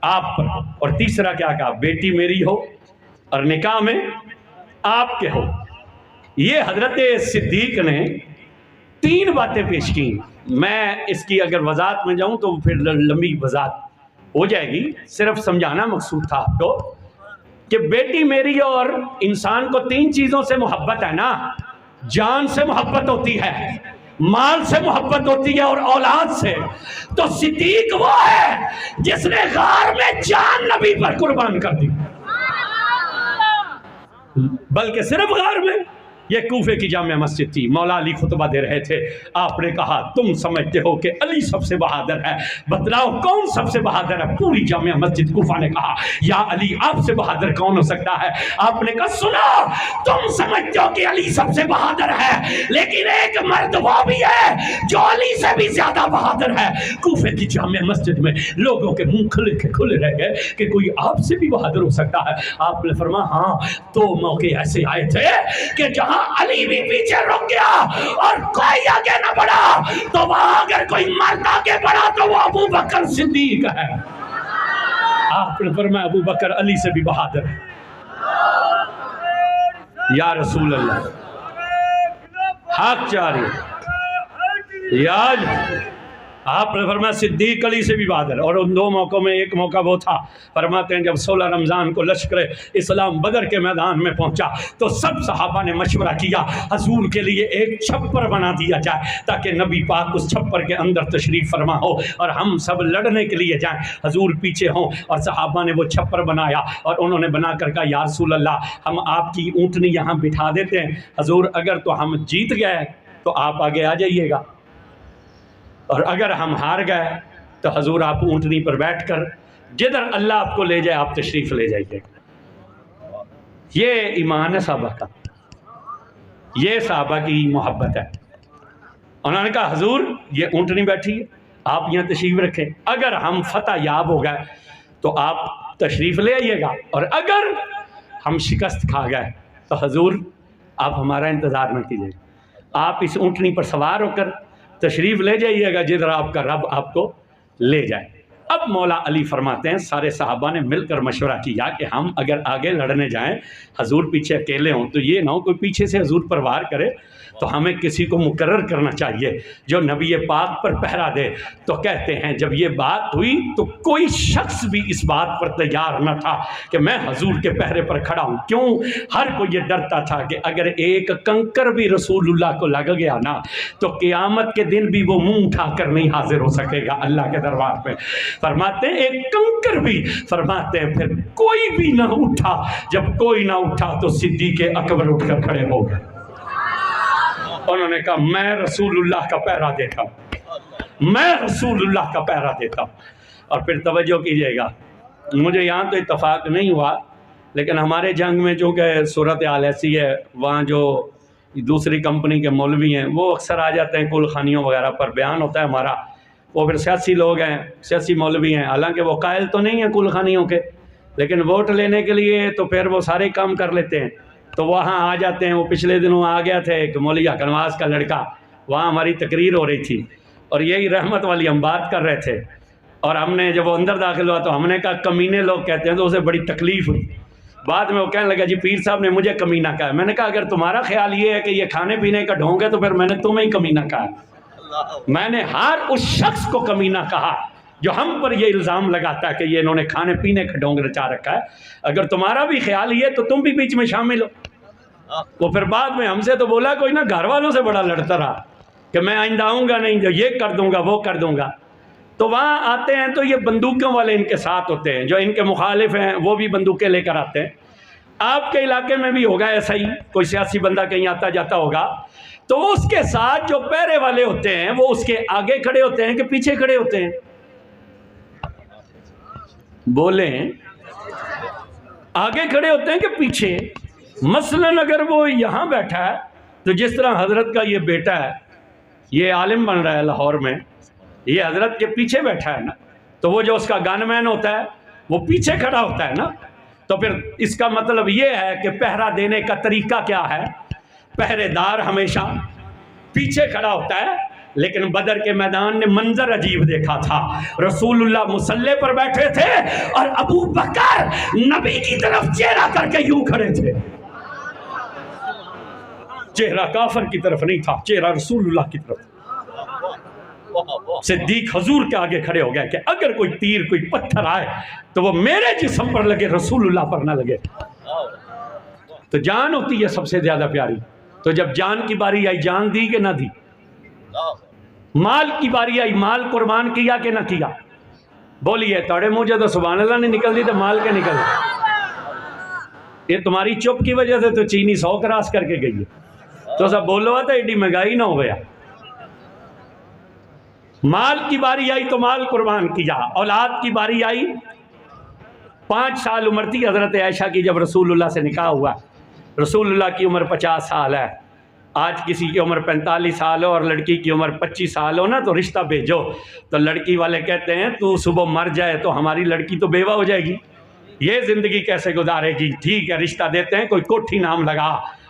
آپ پر، اور تیسرا کیا کہا؟ بیٹی میری ہو اور نکاح میں آپ کے ہو۔ یہ حضرت صدیق نے 3 باتیں پیش کی، میں اس کی اگر وضاحت میں جاؤں تو پھر لمبی وضاحت ہو جائے گی، صرف سمجھانا مقصود تھا آپ کو کہ بیٹی میری، اور انسان کو 3 چیزوں سے محبت ہے نا، جان سے محبت ہوتی ہے، مال سے محبت ہوتی ہے اور اولاد سے۔ تو صدیق وہ ہے جس نے غار میں جان نبی پر قربان کر دی، بلکہ صرف غار میں، یہ کوفے کی جامع مسجد تھی، مولا علی خطبہ دے رہے تھے، آپ نے کہا تم سمجھتے ہو کہ علی سب سے بہادر ہے، بتلاؤ کون سب سے بہادر ہے؟ پوری جامع مسجد کوفہ نے کہا یا علی، آپ سے بہادر کون ہو سکتا ہے؟ آپ نے کہا سنو، تم سمجھتے ہو کہ علی سب سے بہادر ہے، لیکن ایک مرد وہ بھی ہے جو علی سے بھی زیادہ بہادر ہے۔ کوفے کی جامع مسجد میں لوگوں کے منہ کھلے رہ گئے کہ کوئی آپ سے بھی بہادر ہو سکتا ہے۔ آپ نے فرمایا ہاں، 2 موقع ایسے آئے تھے کہ جہاں علی بھی پیچھے رک گیا اور کوئی آگے نہ بڑھا، تو وہاں اگر کوئی مرد آگے بڑھا تو وہ ابو بکر صدیق ہے۔ آپ نے فرمایا ابو بکر علی سے بھی بہادر ہے۔ یا رسول اللہ، حق جاری یاد، آپ نے فرمایا صدیق علی سے بھی بہادر۔ اور ان دو موقعوں میں ایک موقع وہ تھا، فرماتے ہیں جب 16 رمضان کو لشکر اسلام بدر کے میدان میں پہنچا تو سب صحابہ نے مشورہ کیا حضور کے لیے ایک چھپر بنا دیا جائے تاکہ نبی پاک اس چھپر کے اندر تشریف فرما ہو اور ہم سب لڑنے کے لیے جائیں، حضور پیچھے ہوں۔ اور صحابہ نے وہ چھپر بنایا اور انہوں نے بنا کر کہا یا رسول اللہ ہم آپ کی اونٹنی یہاں بٹھا دیتے ہیں، حضور اگر تو ہم جیت گئے تو آپ آگے آ جائیے گا، اور اگر ہم ہار گئے تو حضور آپ اونٹنی پر بیٹھ کر جدھر اللہ آپ کو لے جائے آپ تشریف لے جائیے۔ یہ ایمان ہے صحابہ کا، یہ صحابہ کی محبت ہے۔ انہوں نے کہا حضور یہ اونٹنی بیٹھی ہے، آپ یہاں تشریف رکھیں، اگر ہم فتح یاب ہو گئے تو آپ تشریف لے آئیے گا، اور اگر ہم شکست کھا گئے تو حضور آپ ہمارا انتظار نہ کیجیے، آپ اس اونٹنی پر سوار ہو کر تشریف لے جائیے گا جدھر آپ کا رب آپ کو لے جائے۔ اب مولا علی فرماتے ہیں سارے صحابہ نے مل کر مشورہ کیا کہ ہم اگر آگے لڑنے جائیں حضور پیچھے اکیلے ہوں تو یہ نہ ہو کوئی پیچھے سے حضور پر وار کرے، تو ہمیں کسی کو مقرر کرنا چاہیے جو نبی پاک پر پہرا دے۔ تو کہتے ہیں جب یہ بات ہوئی تو کوئی شخص بھی اس بات پر تیار نہ تھا کہ میں حضور کے پہرے پر کھڑا ہوں، کیوں؟ ہر کوئی یہ ڈرتا تھا کہ اگر ایک کنکر بھی رسول اللہ کو لگ گیا نا تو قیامت کے دن بھی وہ منہ اٹھا کر نہیں حاضر ہو سکے گا اللہ کے دربار میں۔ فرماتے ہیں ایک کنکر بھی، فرماتے ہیں پھر کوئی بھی نہ اٹھا، جب کوئی نہ اٹھا تو صدیق اکبر اٹھ کر کھڑے ہو گئے۔ انہوں نے کہا میں رسول اللہ کا پہرا دیتا ہوں، میں رسول اللہ کا پہرا دیتا ہوں۔ اور پھر توجہ کیجئے گا، مجھے یہاں تو اتفاق نہیں ہوا لیکن ہمارے جنگ میں چونکہ صورتحال ایسی ہے، وہاں جو دوسری کمپنی کے مولوی ہیں وہ اکثر آ جاتے ہیں کل خانیوں وغیرہ پر، بیان ہوتا ہے ہمارا، وہ پھر سیاسی لوگ ہیں، سیاسی مولوی ہیں، حالانکہ وہ قائل تو نہیں ہیں کل خانیوں کے، لیکن ووٹ لینے کے لیے تو پھر وہ سارے کام کر لیتے ہیں، تو وہاں آ جاتے ہیں۔ وہ پچھلے دنوں آ گیا تھے ایک مولوی کنواس کا لڑکا، وہاں ہماری تقریر ہو رہی تھی اور یہی رحمت والی ہم بات کر رہے تھے، اور ہم نے جب وہ اندر داخل ہوا تو ہم نے کہا کمینے لوگ کہتے ہیں، تو اسے بڑی تکلیف ہوئی۔ بعد میں وہ کہنے لگا جی پیر صاحب نے مجھے کمینہ کہا ہے۔ میں نے کہا اگر تمہارا خیال یہ ہے کہ یہ کھانے پینے کا ڈھونگ ہے تو پھر میں نے تمہیں ہی کمینہ کہا ہے۔ میں نے ہر اس شخص کو کمینہ کہا جو ہم پر یہ الزام لگاتا ہے کہ یہ انہوں نے کھانے پینے کا ڈھونگ رچا رکھا ہے۔ اگر تمہارا بھی خیال یہ ہے تو تم بھی بیچ میں شامل ہو۔ وہ پھر بعد میں ہم سے تو بولا کوئی نہ، گھر والوں سے بڑا لڑتا رہا کہ میں آئندہ آؤں گا نہیں، جو یہ کر دوں گا وہ کر دوں گا۔ تو وہاں آتے ہیں تو یہ بندوقوں والے ان کے ساتھ ہوتے ہیں، جو ان کے مخالف ہیں وہ بھی بندوقیں لے کر آتے ہیں۔ آپ کے علاقے میں بھی ہوگا ایسا ہی، کوئی سیاسی بندہ کہیں آتا جاتا ہوگا تو وہ اس کے ساتھ جو پہرے والے ہوتے ہیں وہ اس کے آگے کھڑے ہوتے ہیں کہ پیچھے کھڑے ہوتے ہیں؟ بولیں، آگے کھڑے ہوتے ہیں کہ پیچھے؟ مثلاً اگر وہ یہاں بیٹھا ہے تو جس طرح حضرت کا یہ بیٹا ہے، یہ عالم بن رہا ہے لاہور میں، یہ حضرت کے پیچھے بیٹھا ہے نا، تو وہ جو اس کا گن مین ہوتا ہے وہ پیچھے کھڑا ہوتا ہے نا، تو پھر اس کا مطلب یہ ہے کہ پہرا دینے کا طریقہ کیا ہے؟ پہرے دار ہمیشہ پیچھے کھڑا ہوتا ہے۔ لیکن بدر کے میدان نے منظر عجیب دیکھا تھا، رسول اللہ مصلی پر بیٹھے تھے اور ابو بکر نبی کی طرف چہرہ کر کے یوں کھڑے تھے، چہرہ کافر کی طرف نہیں تھا، چہرہ رسول اللہ کی طرف۔ صدیق حضور کے آگے کھڑے ہو گئے کہ اگر کوئی تیر کوئی پتھر آئے تو وہ میرے جسم پر لگے، رسول اللہ پر نہ لگے۔ تو جان ہوتی ہے سب سے زیادہ پیاری، تو جب جان کی باری آئی جان دی کہ نہ دی؟ مال کی باری آئی مال قربان کیا کہ نہ کیا؟ بولیے، توڑے مجھے تو سبحان اللہ نہیں نکل دی تو مال کے نکل دی؟ یہ تمہاری چپ کی وجہ سے تو چینی 100 کراس کر کے گئی ہے، تو سب بولو تھا ایڈی مہنگائی نہ ہو گیا۔ مال کی باری آئی تو مال قربان کیا، اولاد کی باری آئی، 5 سال عمر تھی حضرت عائشہ کی جب رسول اللہ سے نکاح ہوا۔ رسول اللہ کی عمر 50 سال ہے، آج کسی کی عمر 45 سال ہو اور لڑکی کی عمر 25 سال ہو نا تو رشتہ بھیجو، تو لڑکی والے کہتے ہیں تو صبح مر جائے تو ہماری لڑکی تو بیوہ ہو جائے گی، یہ زندگی کیسے گزارے گی؟ ٹھیک ہے رشتہ دیتے ہیں، کوئی کوٹھی نام لگا،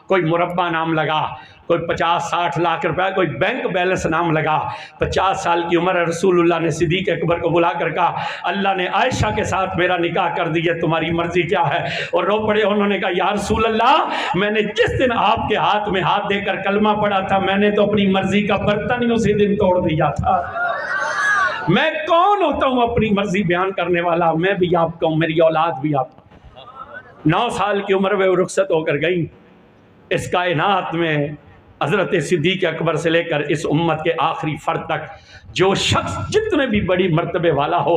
کوئی مربع نام لگا، کوئی 50-60 لاکھ روپے، کوئی بینک بیلنس نام لگا۔ 50 سال کی عمر ہے، رسول اللہ نے صدیق اکبر کو بلا کر کہا اللہ نے عائشہ کے ساتھ میرا نکاح کر دیا، تمہاری مرضی کیا ہے؟ اور رو پڑے، انہوں نے کہا یا رسول اللہ میں نے جس دن آپ کے ہاتھ میں ہاتھ دے کر کلمہ پڑھا تھا میں نے تو اپنی مرضی کا برتن ہی اسی دن توڑ دیا تھا۔ میں کون ہوتا ہوں اپنی مرضی بیان کرنے والا؟ میں بھی آپ کا ہوں، میری اولاد بھی آپ کا۔ 9 سال کی عمر میں وہ رخصت ہو کر گئی۔ اس کائنات میں حضرت صدیق اکبر سے لے کر اس امت کے آخری فرد تک جو شخص جتنے بھی بڑی مرتبے والا ہو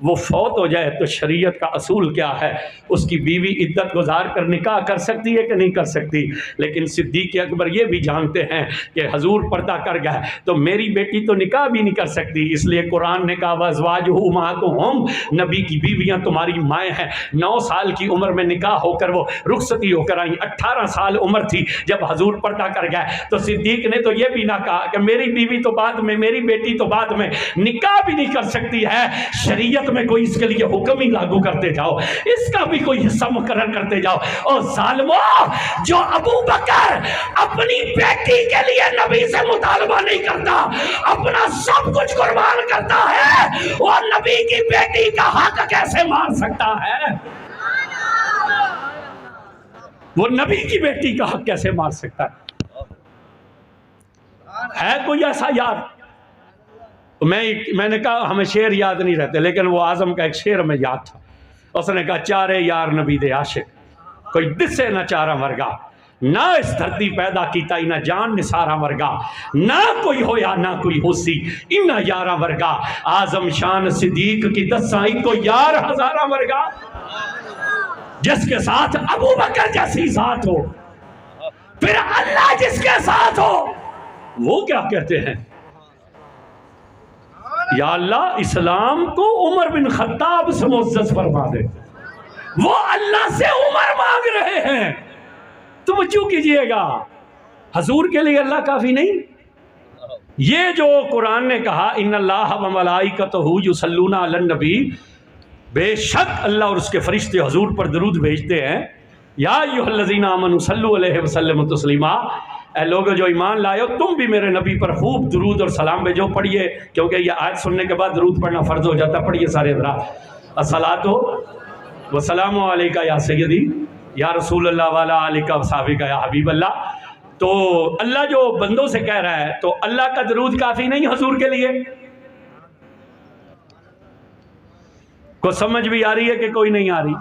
وہ فوت ہو جائے تو شریعت کا اصول کیا ہے؟ اس کی بیوی عدت گزار کر نکاح کر سکتی ہے کہ نہیں کر سکتی؟ لیکن صدیق اکبر یہ بھی جانتے ہیں کہ حضور پردہ کر گئے تو میری بیٹی تو نکاح بھی نہیں کر سکتی، اس لیے قرآن نے کہا وَأَزْوَاجُهُ أُمَّهَاتُهُمْ، نبی کی بیویاں تمہاری مائیں ہیں۔ 9 سال کی عمر میں نکاح ہو کر وہ رخصتی ہو کر آئیں، 18 سال عمر تھی جب حضور پردہ کر گئے تو صدیق نے تو یہ بھی نہ کہا کہ میری بیوی تو بعد میں، میری بیٹی تو بعد میں، نکاح بھی نہیں کر سکتی ہے، شریعت میں کوئی اس کے لیے حکم ہی لاگو کرتے جاؤ، اس کا بھی کوئی حصہ مقرر کرتے جاؤ۔ اور ظالموں، جو ابو بکر اپنی بیٹی کے لیے نبی سے مطالبہ نہیں کرتا، اپنا سب کچھ قربان کرتا ہے، وہ نبی کی بیٹی کا حق کیسے مار سکتا ہے؟ وہ نبی کی بیٹی کا حق کیسے مار سکتا ہے کوئی ایسا یار؟ میں نے کہا ہمیں شعر یاد نہیں رہتے، لیکن وہ اعظم کا ایک شعر ہمیں یاد تھا۔ اس نے کہا چارے یار نبی دے عاشق، کوئی دسے نہ چارہ ورگا، نہ اس دھرتی پیدا کیتا ہی نہ جان نثارہ ورگا، نہ کوئی ہویا نہ کوئی ہوسی انہ یارہ ورگا، اعظم شان صدیق کی دسائی کو یار ہزارہ ورگا۔ جس کے ساتھ ابو بکر جیسی ذات ہو، پھر اللہ جس کے ساتھ ہو، وہ کیا کہتے ہیں؟ یا اللہ اسلام کو عمر بن خطاب سے معزز فرما دے۔ وہ اللہ سے عمر مانگ رہے ہیں، توجہ کیجئے گا، حضور کے لیے اللہ کافی نہیں؟ یہ جو قرآن نے کہا ان اللہ و ملائکتہ یصلون علی النبی، بے شک اللہ اور اس کے فرشتے حضور پر درود بھیجتے ہیں۔ یا ایھا الذین آمنوا صلوا علیہ وسلموا تسلیما، اے لوگوں جو ایمان لائے ہو تم بھی میرے نبی پر خوب درود اور سلام بھیجو۔ پڑھیے، کیونکہ یہ آیت سننے کے بعد درود پڑھنا فرض ہو جاتا ہے۔ پڑھیے سارے حضرات، الصلاۃ والسلام علیکہ یا سیدی یا رسول اللہ وعلی آلہ وصحبہ یا حبیب اللہ۔ تو اللہ جو بندوں سے کہہ رہا ہے تو اللہ کا درود کافی نہیں حضور کے لیے؟ کو سمجھ بھی آ رہی ہے کہ کوئی نہیں آ رہی؟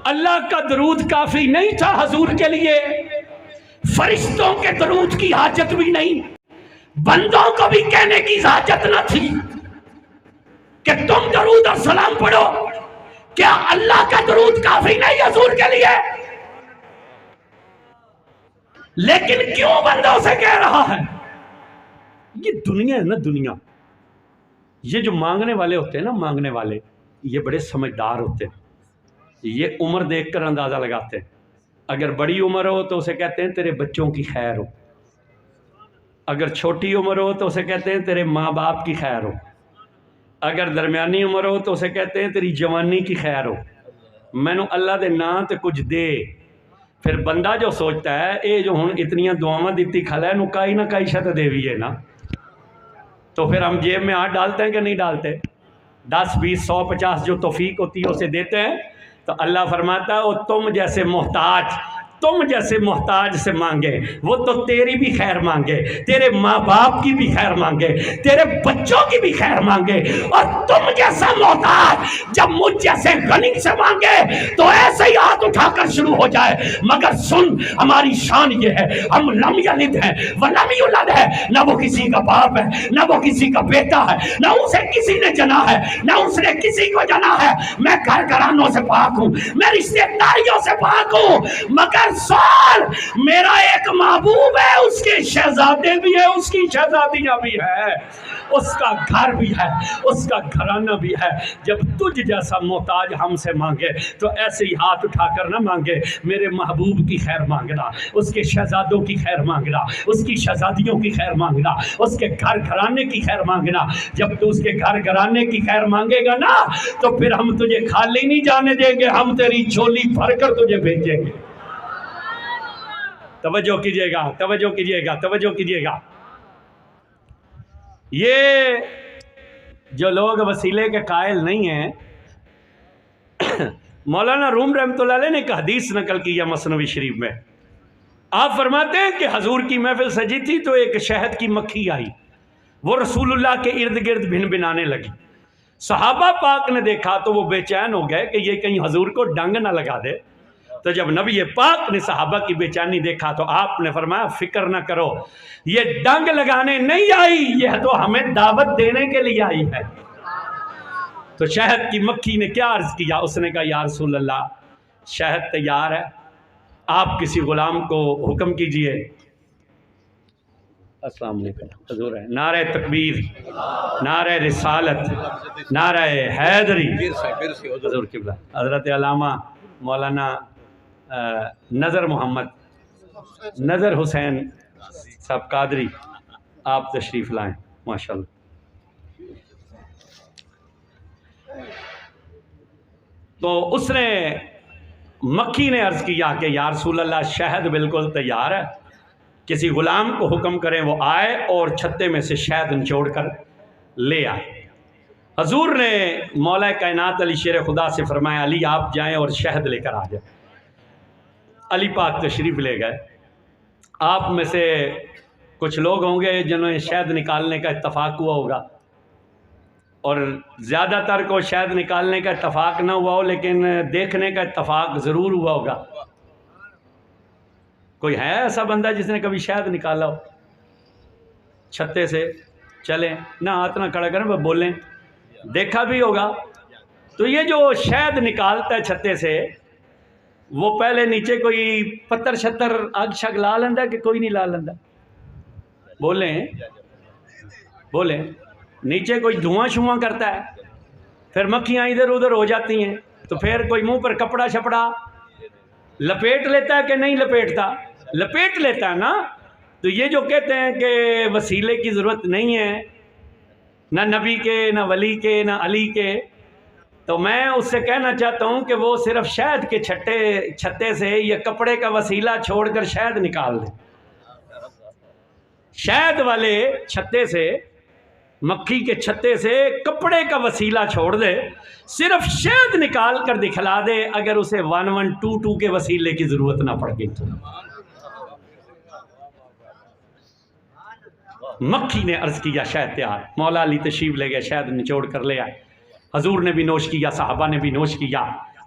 اللہ کا درود کافی نہیں تھا حضور کے لیے، فرشتوں کے درود کی حاجت بھی نہیں، بندوں کو بھی کہنے کی حاجت نہ تھی کہ تم درود اور سلام پڑھو۔ کیا اللہ کا درود کافی نہیں حضور کے لیے؟ لیکن کیوں بندوں سے کہہ رہا ہے؟ یہ دنیا ہے نا، دنیا، یہ جو مانگنے والے ہوتے ہیں نا، مانگنے والے یہ بڑے سمجھدار ہوتے ہیں، یہ عمر دیکھ کر اندازہ لگاتے ہیں۔ اگر بڑی عمر ہو تو اسے کہتے ہیں تیرے بچوں کی خیر ہو، اگر چھوٹی عمر ہو تو اسے کہتے ہیں تیرے ماں باپ کی خیر ہو، اگر درمیانی عمر ہو تو اسے کہتے ہیں تیری جوانی کی خیر ہو۔ میں نو اللہ دے نام تے کچھ دے۔ پھر بندہ جو سوچتا ہے اے جو ہن اتنیاں دعاواں دیتی کھلا ہے نو کائی نہ کائی شت دے بھی ہے نا، تو پھر ہم جیب میں ہاتھ ڈالتے ہیں کہ نہیں ڈالتے؟ 10 20 100 50 جو توفیق ہوتی ہے اسے دیتے ہیں۔ تو اللہ فرماتا ہے وہ تم جیسے محتاج سے مانگے وہ تو تیری بھی خیر مانگے، تیرے ماں باپ کی بھی خیر مانگے، تیرے بچوں کی بھی خیر مانگے، اور تم جیسا محتاج جب مجھ جیسے غنی سے مانگے تو ایسے ہی ہاتھ اٹھا کر شروع ہو جائے۔ مگر سن، ہماری شان یہ ہے ہم لم یلد ہے ولم یولد ہے، نہ وہ کسی کا باپ ہے نہ وہ کسی کا بیٹا ہے، نہ اسے کسی نے جنا ہے نہ اس نے کسی کو جنا ہے۔ میں گھر گھرانوں سے پاک ہوں، میں رشتے داریوں سے پاک ہوں، مگر سوال میرا ایک محبوب ہے، اس کے شہزادے بھی ہیں، اس کی شہزادیاں بھی ہیں، اس کا گھر بھی ہے، اس کا گھرانہ بھی ہے۔ جب تجھ جیسا محتاج ہم سے مانگے تو ایسے ہی ہاتھ اٹھا کر نہ مانگے، میرے محبوب کی خیر مانگنا، اس کے شہزادوں کی خیر مانگنا، اس کی شہزادیوں کی خیر مانگنا، اس کے گھر گھرانے کی خیر مانگنا۔ جب تو اس کے گھر گھرانے کی خیر مانگے گا نا تو پھر ہم تجھے خالی نہیں جانے دیں گے، ہم تیری جھولی بھر کر تجھے بھیجیں گے۔ توجہ کیجئے گا، توجہ کیجئے گا، توجہ کیجئے گا۔ یہ جو لوگ وسیلے کے قائل نہیں ہیں، مولانا روم رحمۃ اللہ علیہ نے ایک حدیث نقل کی ہے مثنوی شریف میں۔ آپ فرماتے ہیں کہ حضور کی محفل سجی تھی تو ایک شہد کی مکھی آئی، وہ رسول اللہ کے ارد گرد بھن بھنانے لگی۔ صحابہ پاک نے دیکھا تو وہ بے چین ہو گئے کہ یہ کہیں حضور کو ڈنگ نہ لگا دے۔ تو جب نبی پاک نے صحابہ کی بے چینی دیکھا تو آپ نے فرمایا فکر نہ کرو، یہ ڈنگ لگانے نہیں آئی، یہ تو ہمیں دعوت دینے کے لیے آئی ہے۔ تو شہد کی مکھی نے کیا عرض کیا؟ اس نے کہا یا رسول اللہ شہد تیار ہے، آپ کسی غلام کو حکم کیجئے۔ السلام علیکم حضور ہے، نعرہ تکبیر، نعرہ رسالت، نعرہ حیدری، حضور قبلہ حضرت علامہ مولانا نظر محمد نظر حسین صاحب قادری، آپ تشریف لائیں ماشاءاللہ۔ تو اس نے مکھی نے عرض کیا کہ یا رسول اللہ شہد بالکل تیار ہے، کسی غلام کو حکم کریں وہ آئے اور چھتے میں سے شہد نچوڑ کر لے آئے۔ حضور نے مولا کائنات علی شیر خدا سے فرمایا علی آپ جائیں اور شہد لے کر آ جائیں۔ علی پاک تشریف لے گئے۔ آپ میں سے کچھ لوگ ہوں گے جنہوں نے شہد نکالنے کا اتفاق ہوا ہوگا، اور زیادہ تر کو شہد نکالنے کا اتفاق نہ ہوا ہو لیکن دیکھنے کا اتفاق ضرور ہوا ہوگا۔ کوئی ہے ایسا بندہ جس نے کبھی شہد نکالا ہو؟ چھتے سے چلیں نہ، ہاتھ نہ کھڑا کریں، بولیں دیکھا بھی ہوگا۔ تو یہ جو شہد نکالتا ہے چھتے سے، وہ پہلے نیچے کوئی پتھر شتر اگ شگ لا لیندہ کہ کوئی نہیں لا لیندہ؟ بولیں بولیں، نیچے کوئی دھواں شواں کرتا ہے، پھر مکھیاں ادھر ادھر ہو جاتی ہیں، تو پھر کوئی منہ پر کپڑا شپڑا لپیٹ لیتا ہے کہ نہیں لپیٹتا؟ لپیٹ لیتا ہے نا۔ تو یہ جو کہتے ہیں کہ وسیلے کی ضرورت نہیں ہے، نہ نبی کے، نہ ولی کے، نہ علی کے، تو میں اس سے کہنا چاہتا ہوں کہ وہ صرف شہد کے چھتے سے یہ کپڑے کا وسیلہ چھوڑ کر شہد نکال دیں۔ شہد والے چھتے سے، مکھی کے چھتے سے کپڑے کا وسیلہ چھوڑ دے، صرف شہد نکال کر دکھلا دے، اگر اسے 1122 کے وسیلے کی ضرورت نہ پڑ گئی تو۔ مکھی نے عرض کیا شہد تیار، مولا علی تشریف لے گئے، شہد نچوڑ کر لے آئے، حضور نے بھی نوش کیا، صحابہ نے بھی نوش کیا۔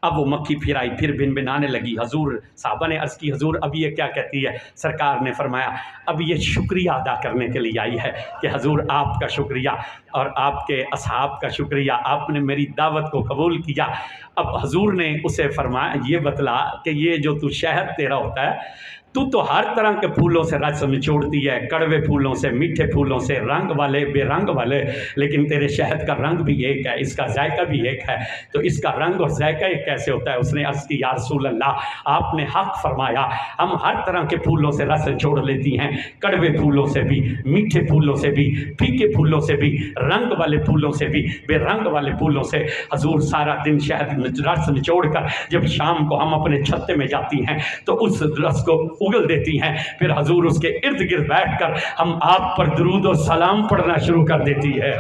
اب وہ مکھی پھر آئی، پھر بن بنانے لگی۔ حضور صحابہ نے عرض کی حضور اب یہ کیا کہتی ہے؟ سرکار نے فرمایا اب یہ شکریہ ادا کرنے کے لیے آئی ہے کہ حضور آپ کا شکریہ اور آپ کے اصحاب کا شکریہ، آپ نے میری دعوت کو قبول کیا۔ اب حضور نے اسے فرمایا یہ بتلا کہ یہ جو تو شہد تیرا ہوتا ہے، تو ہر طرح کے پھولوں سے رس نچوڑتی ہے، کڑوے پھولوں سے، میٹھے پھولوں سے، رنگ والے بے رنگ والے، لیکن تیرے شہد کا رنگ بھی ایک ہے، اس کا ذائقہ بھی ایک ہے، تو اس کا رنگ اور ذائقہ ایک کیسے ہوتا ہے؟ اس نے عرض کی یا رسول اللہ آپ نے حق فرمایا، ہم ہر طرح کے پھولوں سے رس نچوڑ لیتی ہیں، کڑوے پھولوں سے بھی، میٹھے پھولوں سے بھی، پھیکے پھولوں سے بھی، رنگ والے پھولوں سے بھی، بے رنگ والے پھولوں سے۔ حضور سارا دن شہد رس نچوڑ کر جب شام کو ہم اپنے چھتے میں جاتی ہیں تو اس رس کو اگل دیتی ہیں، پھر حضور اس کے ارد گرد بیٹھ کر ہم آپ پر درود و سلام پڑھنا شروع کر دیتی ہے۔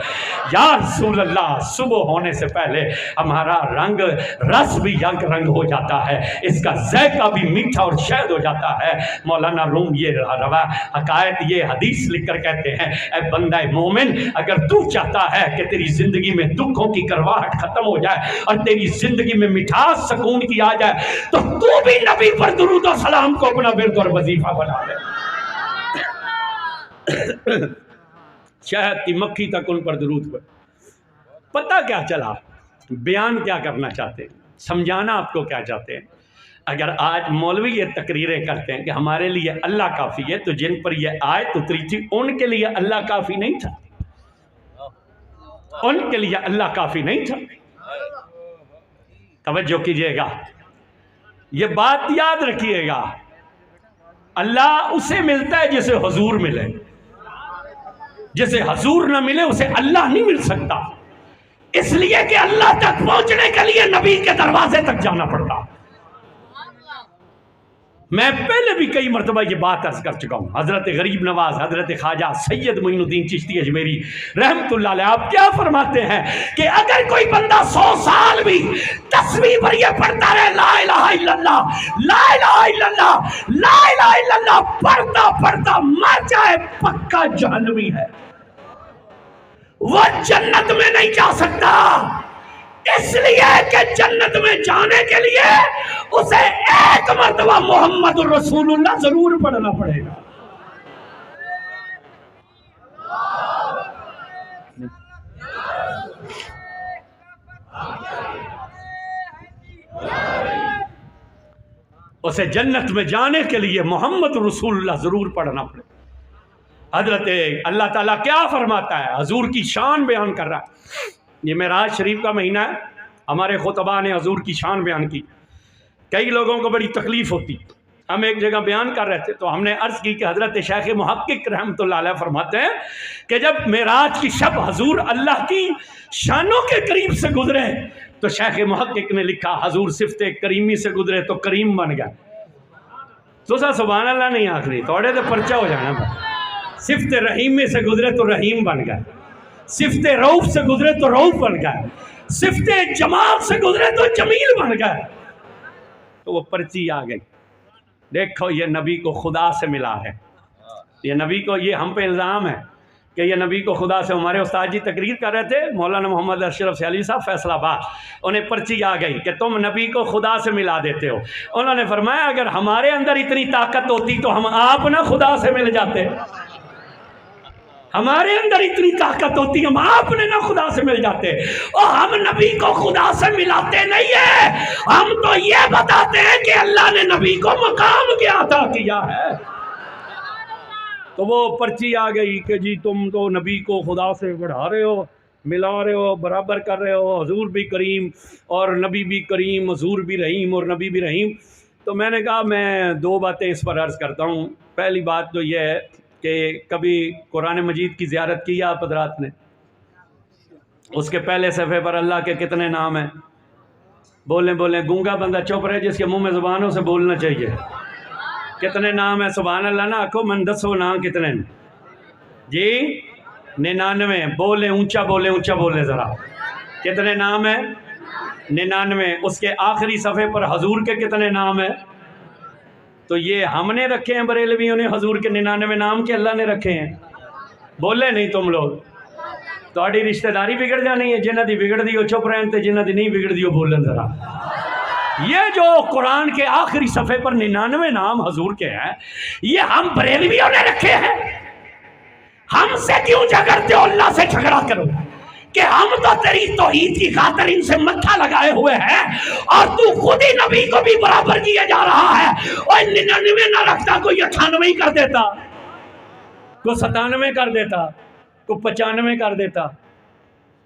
یا رسول اللہ صبح ہونے سے پہلے ہمارا رنگ رس بھی یک رنگ ہو جاتا ہے، اس کا ذائقہ بھی میٹھا اور شہد ہو جاتا ہے۔ مولانا روم یہ روا حقائق یہ حدیث لکھ کر کہتے ہیں اے بندہ مومن، اگر تو چاہتا ہے کہ تیری زندگی میں دکھوں کی کرواہٹ ختم ہو جائے اور تیری زندگی میں مٹھاس سکون کی آ جائے تو بھی نبی پر درود و سلام کو اپنا ورد اور وظیفہ بنا لے۔ شہد کی مکھی تک ان پر درود پر۔ پتہ کیا چلا؟ بیان کیا کرنا چاہتے ہیں، سمجھانا آپ کو کیا چاہتے ہیں؟ اگر آج مولوی یہ تقریریں کرتے ہیں کہ ہمارے لیے اللہ کافی ہے، تو جن پر یہ آیت اتری تھی ان کے لیے اللہ کافی نہیں تھا، ان کے لیے اللہ کافی نہیں تھا۔ توجہ کیجئے گا، یہ بات یاد رکھیے گا، اللہ اسے ملتا ہے جسے حضور ملے، جسے حضور نہ ملے اسے اللہ نہیں مل سکتا، اس لیے کہ اللہ تک پہنچنے کے لیے نبی کے دروازے تک جانا پڑتا۔ میں پہلے بھی کئی مرتبہ یہ بات عرض کر چکا ہوں، حضرت غریب نواز حضرت خواجہ سید معین الدین چشتی اجمیری رحمت اللہ علیہ آپ کیا فرماتے ہیں کہ اگر کوئی بندہ 100 سال بھی تسبیح پر یہ پڑھتا رہے لا الہ الا اللہ لا الہ الا اللہ لا الہ الا اللہ پڑھتا پڑھتا مر جائے، پکا جہنمی ہے، وہ جنت میں نہیں جا سکتا، اس لیے کہ جنت میں جانے کے لیے اسے ایک مرتبہ محمد الرسول اللہ ضرور پڑھنا پڑے گا۔ اسے جنت میں جانے کے لیے محمد رسول اللہ ضرور پڑھنا پڑے گا۔ حضرت اللہ تعالیٰ کیا فرماتا ہے، حضور کی شان بیان کر رہا ہے۔ یہ معراج شریف کا مہینہ ہے، ہمارے خطباء نے حضور کی شان بیان کی، کئی لوگوں کو بڑی تکلیف ہوتی، ہم ایک جگہ بیان کر رہے تھے تو ہم نے عرض کی کہ حضرت شیخ محقق رحمت اللہ علیہ فرماتے ہیں کہ جب معراج کی شب حضور اللہ کی شانوں کے قریب سے گزرے تو شیخ محقق نے لکھا حضور صفت کریمی سے گزرے تو کریم بن گیا۔ تو سبحان اللہ نہیں آخری تھوڑے تو پرچہ ہو جانا، صفت رحیمی سے گزرے تو رحیم بن گیا، صفت رؤوف سے گزرے تو رؤوف بن گیا، صفت جمال سے گزرے تو جمیل بن گیا۔ تو وہ پرچی آ گئی، دیکھو یہ نبی کو خدا سے ملا ہے، یہ نبی کو، یہ ہم پہ الزام ہے کہ یہ نبی کو خدا سے، ہمارے استاد جی تقریر کر رہے تھے مولانا محمد اشرف سیالوی صاحب فیصل آباد، انہیں پرچی آ گئی کہ تم نبی کو خدا سے ملا دیتے ہو۔ انہوں نے فرمایا اگر ہمارے اندر اتنی طاقت ہوتی تو ہم آپ نہ خدا سے مل جاتے، ہمارے اندر اتنی طاقت ہوتی ہم آپ نے نہ خدا سے مل جاتے، اور ہم نبی کو خدا سے ملاتے نہیں ہیں، ہم تو یہ بتاتے ہیں کہ اللہ نے نبی کو مقام کیا عطا کیا ہے۔ تو وہ پرچی آ گئی کہ جی تم تو نبی کو خدا سے بڑھا رہے ہو، ملا رہے ہو، برابر کر رہے ہو، حضور بھی کریم اور نبی بھی کریم، حضور بھی رحیم اور نبی بھی رحیم۔ تو میں نے کہا میں 2 باتیں اس پر عرض کرتا ہوں۔ پہلی بات تو یہ ہے کہ کبھی قرآن مجید کی زیارت کی آپ حضرات نے؟ اس کے پہلے صفحے پر اللہ کے کتنے نام ہیں؟ بولیں بولیں، گونگا بندہ چپ رہے جس کے منہ میں زبانوں سے بولنا چاہیے۔ کتنے نام ہیں؟ سبحان اللہ نہ آکھو، من دسو نام کتنے ہیں جی؟ 99۔ بولیں اونچا، بولیں اونچا، بولیں ذرا، کتنے نام ہیں؟ 99۔ اس کے آخری صفحے پر حضور کے کتنے نام ہیں؟ تو یہ ہم نے رکھے ہیں بریلویوں نے حضور کے 99 نام کے اللہ نے رکھے ہیں؟ بولے نہیں تم لوگ، تھوڑی رشتہ داری بگڑ جانی ہے، جنہ دی بگڑ دی ہو چپ رہے تے جنہ دی نہیں بگڑ دی ہو بولن ذرا۔ یہ جو قرآن کے آخری صفحے پر 99 نام حضور کے ہیں، یہ ہم بریلویوں نے رکھے ہیں۔ ہم سے کیوں جھگڑتے ہو؟ اللہ سے جھگڑا کرو کہ ہم تو تیری توحید کی خاطر ان سے متھا لگائے ہوئے ہیں اور تو خود ہی نبی کو بھی برابر کیا جا رہا ہے، اور 99 نہ رکھتا کوئی 98 کر دیتا، کوئی 97 کر دیتا، کوئی 95 کر دیتا۔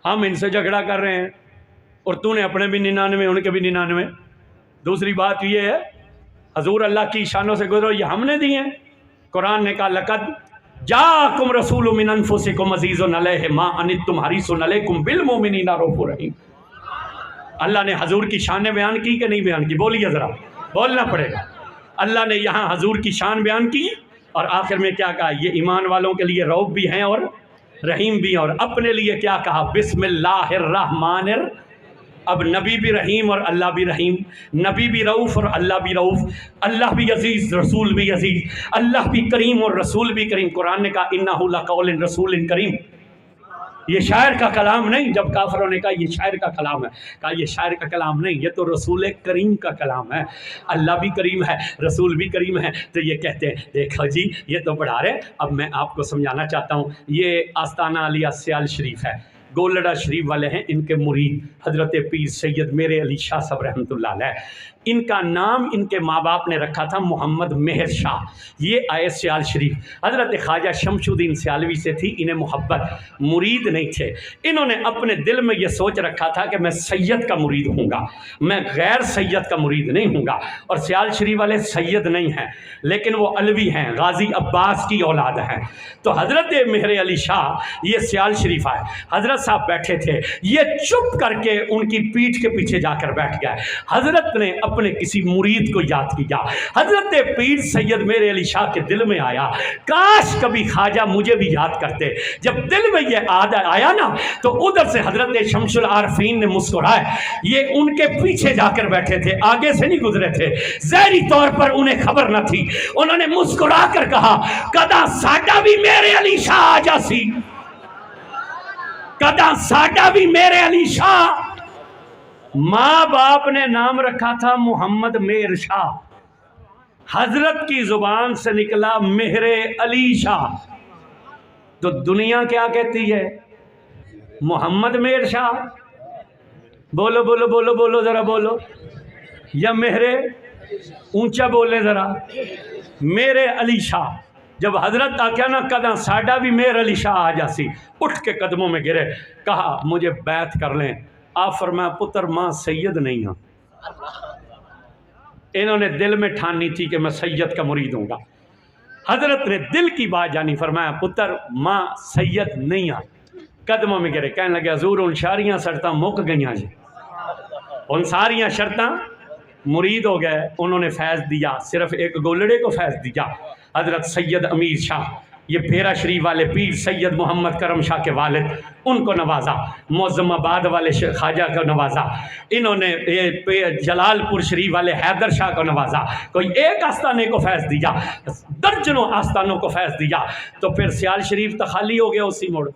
ہم ان سے جھگڑا کر رہے ہیں اور تو نے اپنے بھی 99 ان کے بھی 99۔ دوسری بات یہ ہے حضور اللہ کی شانوں سے گزرو، یہ ہم نے دی ہیں۔ قرآن نے کہا لقد جاءکم رسول من انفسکم عزیز علیہ ما عنتم حریص علیکم بالمؤمنین رؤوف رحیم۔ اللہ نے حضور کی شانیں بیان کی کہ نہیں بیان کی؟ بولیے ذرا، بولنا پڑے گا۔ اللہ نے یہاں حضور کی شان بیان کی اور آخر میں کیا کہا؟ یہ ایمان والوں کے لیے رؤوف بھی ہیں اور رحیم بھی ہیں، اور اپنے لیے کیا کہا؟ بسم اللہ الرحمن الرحیم۔ اب نبی بھی رحیم اور اللہ بھی رحیم، نبی بھی رؤوف اور اللہ بھی رؤوف، اللہ بھی عزیز رسول بھی عزیز، اللہ بھی کریم اور رسول بھی کریم۔ قرآن نے کہا انہ لقول رسول کریم، یہ شاعر کا کلام نہیں۔ جب کافروں نے کہا یہ شاعر کا کلام ہے، کہا یہ شاعر کا کلام نہیں، یہ تو رسول کریم کا کلام ہے۔ اللہ بھی کریم ہے، رسول بھی کریم ہے، تو یہ کہتے ہیں دیکھو جی یہ تو بڑھا رہے۔ اب میں آپ کو سمجھانا چاہتا ہوں، یہ آستانہ علیہ سیال شریف ہے، گولڑا شریف والے ہیں، ان کے مرید حضرت پیر سید میرے علی شاہ صاحب رحمۃ اللہ علیہ، ان کا نام ان کے ماں باپ نے رکھا تھا محمد مہر شاہ۔ یہ آئے سیال شریف، حضرت خواجہ شمس الدین سیالوی سے تھی انہیں محبت، مرید نہیں تھے۔ انہوں نے اپنے دل میں یہ سوچ رکھا تھا کہ میں سید کا مرید ہوں گا، میں غیر سید کا مرید نہیں ہوں گا۔ اور سیال شریف والے سید نہیں ہیں لیکن وہ علوی ہیں، غازی عباس کی اولاد ہیں۔ تو حضرت مہر علی شاہ یہ سیال شریف آئے، حضرت صاحب بیٹھے تھے، یہ چپ کر کے ان کی پیٹھ کے پیچھے جا کر بیٹھ گئے۔ حضرت نے اپنے کسی مرید کو یاد کیا. حضرت پیر سید میرے علی شاہ کے دل میں آیا کاش کبھی خواجہ مجھے بھی یاد کرتے. جب دل میں یہ آیا نا تو ادھر سے حضرت شمس العارفین نے مسکرائے. یہ ان کے پیچھے جا کر بیٹھے تھے, آگے سے نہیں گزرے تھے, ظاہری طور پر انہیں خبر نہ تھی. انہوں نے مسکرا کر کہا کدا ساڈا بھی میرے علی شاہ آ جاسی, کدا ساڈا بھی میرے علی شاہ. ماں باپ نے نام رکھا تھا محمد مہر شاہ, حضرت کی زبان سے نکلا مہر علی شاہ, تو دنیا کیا کہتی ہے؟ محمد مہر شاہ. بولو بولو بولو بولو ذرا بولو, یا مہر, اونچا بولے ذرا, میرے علی شاہ. جب حضرت آکیا نا کدا ساڈا بھی مہر علی شاہ آ جاسی, اٹھ کے قدموں میں گرے, کہا مجھے بیعت کر لیں. آپ فرمایا پتر ماں سید نہیں ہوں. انہوں نے دل میں ٹھانی تھی کہ میں سید کا مرید ہوں گا. حضرت نے دل کی بات جانی, فرمایا پتر ماں سید نہیں ہوں. قدموں میں گرے, کہنے لگے حضور ان ساریاں شرطاں مک گئیاں جی, ان ساریاں شرطاں, مرید ہو گئے. انہوں نے فیض دیا, صرف ایک گولڑے کو فیض دیا. حضرت سید امیر شاہ, یہ پیرا شریف والے پیر سید محمد کرم شاہ کے والد, ان کو نوازا. معظم آباد والے خواجہ کو نوازا. انہوں نے جلال پور شریف والے حیدر شاہ کو نوازا. کوئی ایک آستانے کو فیض دیا, درجنوں آستانوں کو فیض دیا. تو پھر سیال شریف تو خالی ہو گیا اسی موڑ.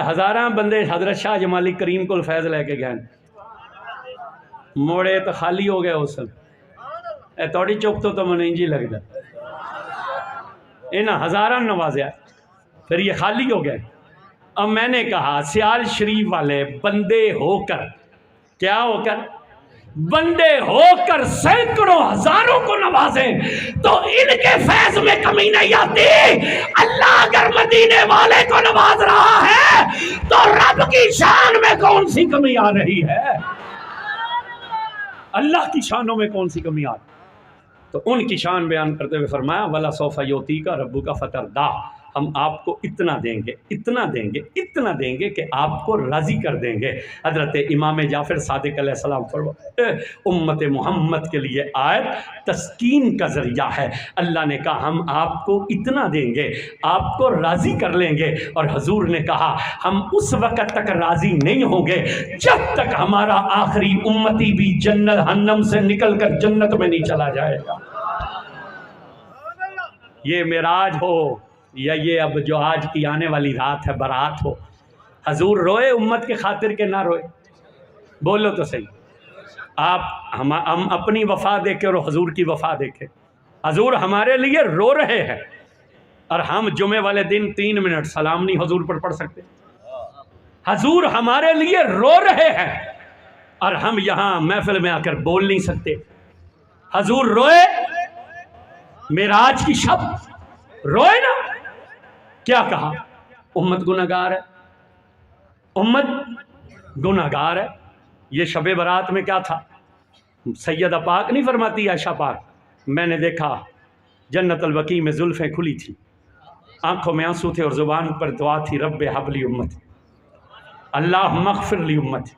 ہزاراں بندے حضرت شاہ جمالی کریم کو فیض لے کے گئے, موڑے تو خالی ہو گئے اس. توڑی چوک تو میں نہیں جی لگتا, انہاں ہزاراں نوازیا, پھر یہ خالی ہو گئے. اب میں نے کہا سیال شریف والے بندے ہو کر, کیا ہو کر, بندے ہو کر سینکڑوں ہزاروں کو نوازیں تو ان کے فیض میں کمی نہیں آتی. اللہ اگر مدینے والے کو نواز رہا ہے تو رب کی شان میں کون سی کمی آ رہی ہے؟ اللہ کی شانوں میں کون سی کمی آ رہی ہے؟ تو ان کی شان بیان کرتے ہوئے فرمایا وَلَا سَوْفَ يُعْطِيكَ رَبُّكَ فَتَرْضَىٰ, ہم آپ کو اتنا دیں گے, اتنا دیں گے, اتنا دیں گے کہ آپ کو راضی کر دیں گے. حضرت امام جعفر صادق علیہ السلام فرماتے امت محمد کے لیے آیت تسکین کا ذریعہ ہے. اللہ نے کہا ہم آپ کو اتنا دیں گے, آپ کو راضی کر لیں گے. اور حضور نے کہا ہم اس وقت تک راضی نہیں ہوں گے جب تک ہمارا آخری امتی بھی جہنم سے نکل کر جنت میں نہیں چلا جائے گا. یہ معراج ہو یا یہ اب جو آج کی آنے والی رات ہے برات ہو, حضور روئے امت کے خاطر کے نہ روئے؟ بولو تو صحیح. آپ ہم اپنی وفا دیکھیں اور حضور کی وفا دیکھیں. حضور ہمارے لیے رو رہے ہیں اور ہم جمعے والے دن 3 منٹ سلام نہیں حضور پر پڑھ سکتے. حضور ہمارے لیے رو رہے ہیں اور ہم یہاں محفل میں آ کر بول نہیں سکتے. حضور روئے معراج کی شب, روئے نا, کیا کہا؟ امت گناہگار ہے, امت گناہگار ہے. یہ شب برات میں کیا تھا؟ سیدہ پاک نہیں فرماتی عائشہ پاک, میں نے دیکھا جنت البقیع میں زلفیں کھلی تھی, آنکھوں میں آنسو تھے اور زبان پر دعا تھی رب ہب لی امت, اللہ مغفر لی امت,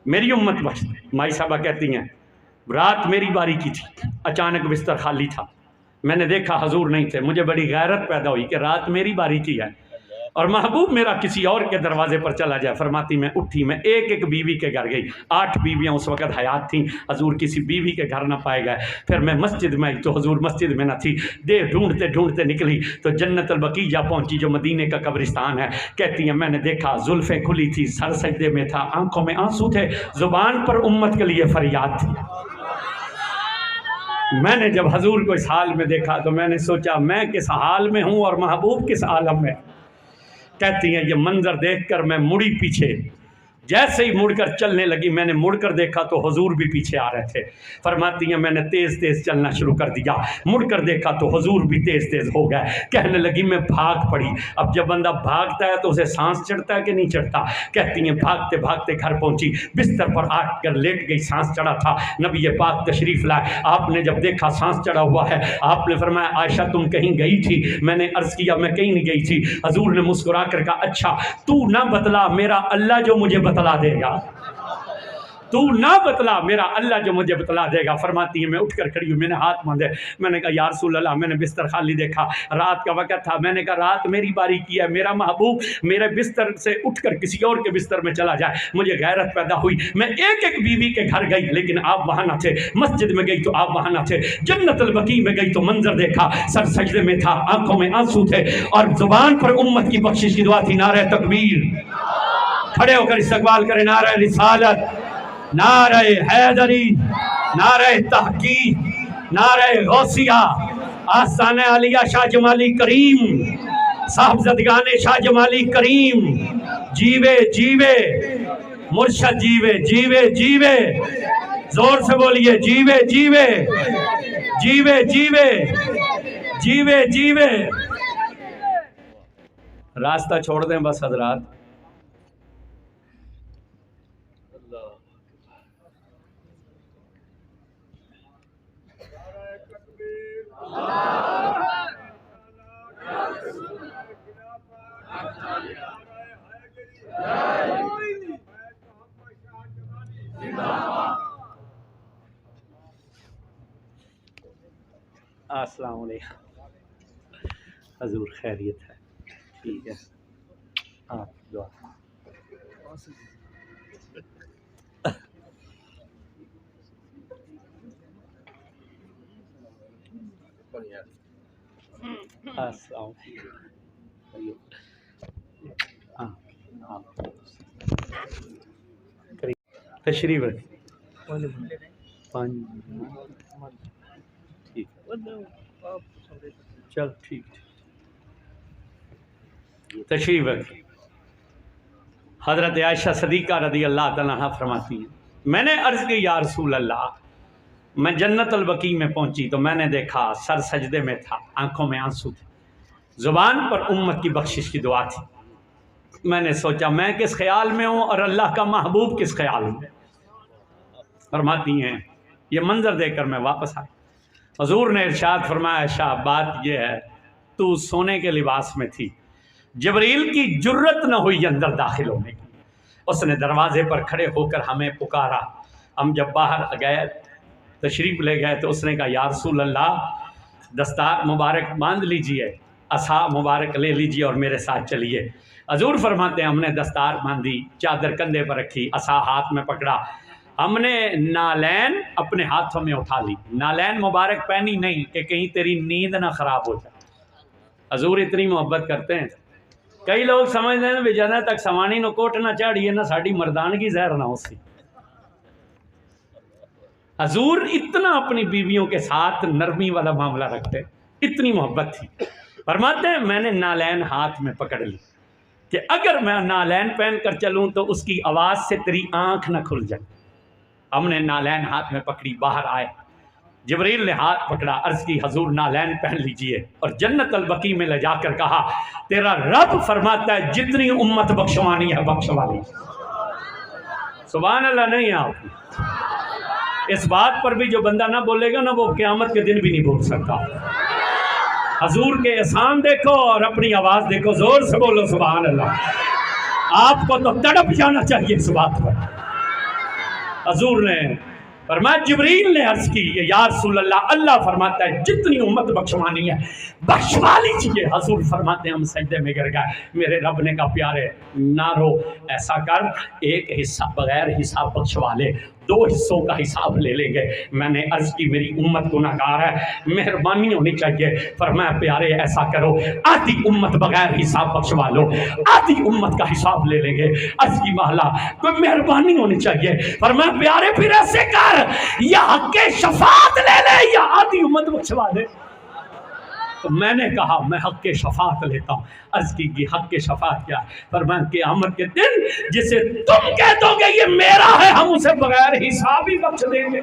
میری امت بخش. مائی صاحبہ کہتی ہیں رات میری باری کی تھی, اچانک بستر خالی تھا, میں نے دیکھا حضور نہیں تھے, مجھے بڑی غیرت پیدا ہوئی کہ رات میری باری کی ہے اور محبوب میرا کسی اور کے دروازے پر چلا جائے. فرماتی میں اٹھی, میں ایک ایک بیوی کے گھر گئی. 8 بیویاں اس وقت حیات تھیں, حضور کسی بیوی کے گھر نہ پائے گئے. پھر میں مسجد میں آئی تو حضور مسجد میں نہ تھی. دیر ڈھونڈتے ڈھونڈتے نکلی تو جنت البقیع جا پہنچی جو مدینے کا قبرستان ہے. کہتی ہیں میں نے دیکھا زلفیں کھلی تھی, سر سجدے میں تھا, آنکھوں میں آنسو تھے, زبان پر امت کے لیے فریاد تھی. میں نے جب حضور کو اس حال میں دیکھا تو میں نے سوچا میں کس حال میں ہوں اور محبوب کس عالم میں. کہتی ہیں یہ منظر دیکھ کر میں مڑی پیچھے, جیسے ہی مڑ کر چلنے لگی میں نے مڑ کر دیکھا تو حضور بھی پیچھے آ رہے تھے. فرماتی ہیں میں نے تیز تیز چلنا شروع کر دیا, مڑ کر دیکھا تو حضور بھی تیز تیز ہو گئے. کہنے لگی میں بھاگ پڑی. اب جب بندہ بھاگتا ہے تو اسے سانس چڑھتا ہے کہ نہیں چڑھتا؟ کہتی ہیں بھاگتے بھاگتے گھر پہنچی, بستر پر آ کر لیٹ گئی, سانس چڑھا تھا. نبی پاک تشریف لائے, آپ نے جب دیکھا سانس چڑھا ہوا ہے آپ نے فرمایا عائشہ تم کہیں گئی تھی؟ میں نے عرض کیا میں کہیں نہیں گئی تھی. حضور نے مسکرا کر کہا اچھا تو نہ بتلا, میرا اللہ جو مجھے بتلا دے گا. تو نہ بتلا، میرا اللہ جو مجھے بتلا دے گا۔ فرماتی ہے میں اٹھ کر کھڑی ہوں، میں نے ہاتھ باندھے، میں نے کہا یا رسول اللہ، میں نے بستر خالی دیکھا، رات کا وقت تھا، میں نے کہا رات میری باری کی ہے، میرا محبوب میرے بستر سے اٹھ کر کسی اور کے بستر میں چلا جائے، مجھے غیرت پیدا ہوئی۔ میں ایک ایک بیوی کے گھر گئی لیکن آپ وہاں نہ تھے، مسجد میں گئی تو آپ وہاں نہ تھے، جنت البقیع میں گئی تو منظر دیکھا، سر سجدے میں تھا، آنکھوں میں آنسو تھے، اور زبان پر امت کی بخشش کی دعا تھی، نعرہ تکبیر، کھڑے ہو کر استقبال کریں، نعرہ رسالت، نعرہ حیدری، نعرہ تحقیق، نعرہ غوثیہ، آستانہ عالیہ شاہ جمالی کریم، صاحبزدگان شاہ جمالی کریم، جیوے جیوے مرشد، جیوے جیوے جیوے، زور سے بولیے، جیوے جیوے جیوے جیوے جیوے جیوے۔ راستہ چھوڑ دیں بس حضرات۔ السلام علیکم، حضور خیریت ہے؟ ٹھیک ہے، آپ دعا۔ السلام علیکم، تشریف ٹھیک، چل ٹھیک، تشریف رکھیں۔ حضرت عائشہ صدیقہ رضی اللہ تعالیٰ عنہا فرماتی ہیں، میں نے عرض کی یا رسول اللہ، میں جنت البقیع میں پہنچی تو میں نے دیکھا سر سجدے میں تھا، آنکھوں میں آنسو تھے، زبان پر امت کی بخشش کی دعا تھی۔ میں نے سوچا میں کس خیال میں ہوں اور اللہ کا محبوب کس خیال میں۔ فرماتی ہیں یہ منظر دیکھ کر میں واپس آیا، حضور نے ارشاد فرمایا عائشہ بات یہ ہے تو سونے کے لباس میں تھی، جبریل کی جرت نہ ہوئی اندر داخل ہونے کی، اس نے دروازے پر کھڑے ہو کر ہمیں پکارا، ہم جب باہر گئے تشریف لے گئے تو اس نے کہا یا رسول اللہ دستار مبارک باندھ لیجئے، عصا مبارک لے لیجئے اور میرے ساتھ چلیے۔ حضور فرماتے ہیں ہم نے دستار باندھی، چادر کندھے پر رکھی، عصا ہاتھ میں پکڑا، ہم نے نالین اپنے ہاتھوں میں اٹھا لی، نالین مبارک پہنی نہیں کہ کہیں تیری نیند نہ خراب ہو جائے۔ حضور اتنی محبت کرتے ہیں، کئی لوگ سمجھتے ہیں بھی جنت تک سوانی نو کوٹ نہ چاڑیے نہ ساڑی مردانگی زہر نہ ہو سی۔ حضور اتنا اپنی بیویوں کے ساتھ نرمی والا معاملہ رکھتے، اتنی محبت تھی۔ فرماتے ہیں میں نے نالین ہاتھ میں پکڑ لی کہ اگر میں نالین پہن کر چلوں تو اس کی آواز سے تیری آنکھ نہ کھل جائے۔ ہم نے نالین ہاتھ میں پکڑی، باہر آئے، جبریل نے ہاتھ پکڑا، عرض کی حضور نالین پہن لیجئے، اور جنت البقیع میں لے جا کر کہا تیرا رب فرماتا ہے جتنی امت بخشوانی ہے بخشوا لیجئے۔ سبحان اللہ نہیں ہے آپ، اس بات پر بھی جو بندہ نہ بولے گا نا وہ قیامت کے دن بھی نہیں بول سکتا۔ حضور کے احسان دیکھو اور اپنی آواز دیکھو، زور سے بولو سبحان اللہ۔ آپ کو تو تڑپ جانا چاہیے اس بات پر۔ حضور نے فرمایا، جبریل نے عرض کی یا رسول اللہ، اللہ فرماتا ہے جتنی امت بخشوانی ہے بخشوا لیجیے۔ حضور فرماتے ہیں ہم سجدے میں گر گئے، میرے رب نے کہا پیارے نہ رو، ایسا کر ایک حصہ بغیر حساب بخشوا لے، 2 حصوں کا حساب لے لیں گے۔ میں نے عرض کی میری امت گناہگار ہے، مہربانی ہونی چاہیے۔ فرمایا پیارے ایسا کرو آدھی امت بغیر حساب بخشوا لو، آدھی امت کا حساب لے لیں گے۔ عرض کی محلہ کوئی مہربانی ہونی چاہیے۔ فرمایا پیارے پھر ایسے کر، یا حق شفاعت لے لے یا آدھی امت بخشوا دے۔ تو میں نے کہا میں حق شفاعت لیتا ہوں۔ عرض کی حق شفاعت کیا؟ فرمایا قیامت کے دن جسے تم کہہ دو گے یہ میرا ہے، ہم اسے بغیر حساب ہی بخش دیں گے۔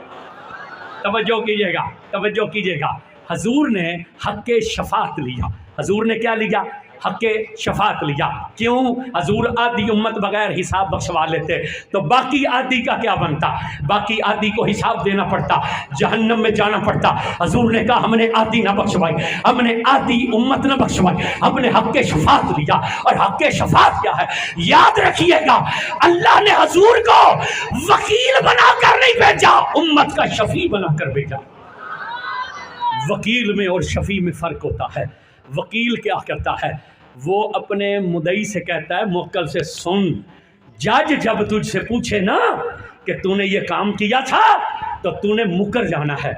توجہ کیجئے گا، توجہ کیجئے گا، حضور نے حق شفاعت لیا۔ حضور نے کیا لیا؟ حق شفاعت لیا. کیوں؟ حضور آدھی امت بغیر حساب بخشوا لیتے تو باقی آدھی کا کیا بنتا؟ باقی آدھی کو حساب دینا پڑتا، جہنم میں جانا پڑتا. حضور نے کہا ہم نے آدھی نہ بخشوائی، ہم نے آدھی امت نہ بخشوائی، ہم نے حق شفاعت لیا. اور حق شفاعت کیا ہے؟ یاد رکھیے گا، اللہ نے حضور کو وکیل بنا کر نہیں بھیجا، امت کا شفیع بنا کر بھیجا. وکیل میں اور شفیع میں فرق ہوتا ہے. وکیل کیا کرتا ہے؟ وہ اپنے مدعی سے کہتا ہے موکل سے سن، جج جب تجھ سے پوچھے نا کہ تو نے یہ کام کیا تھا تو تو نے مکر جانا ہے،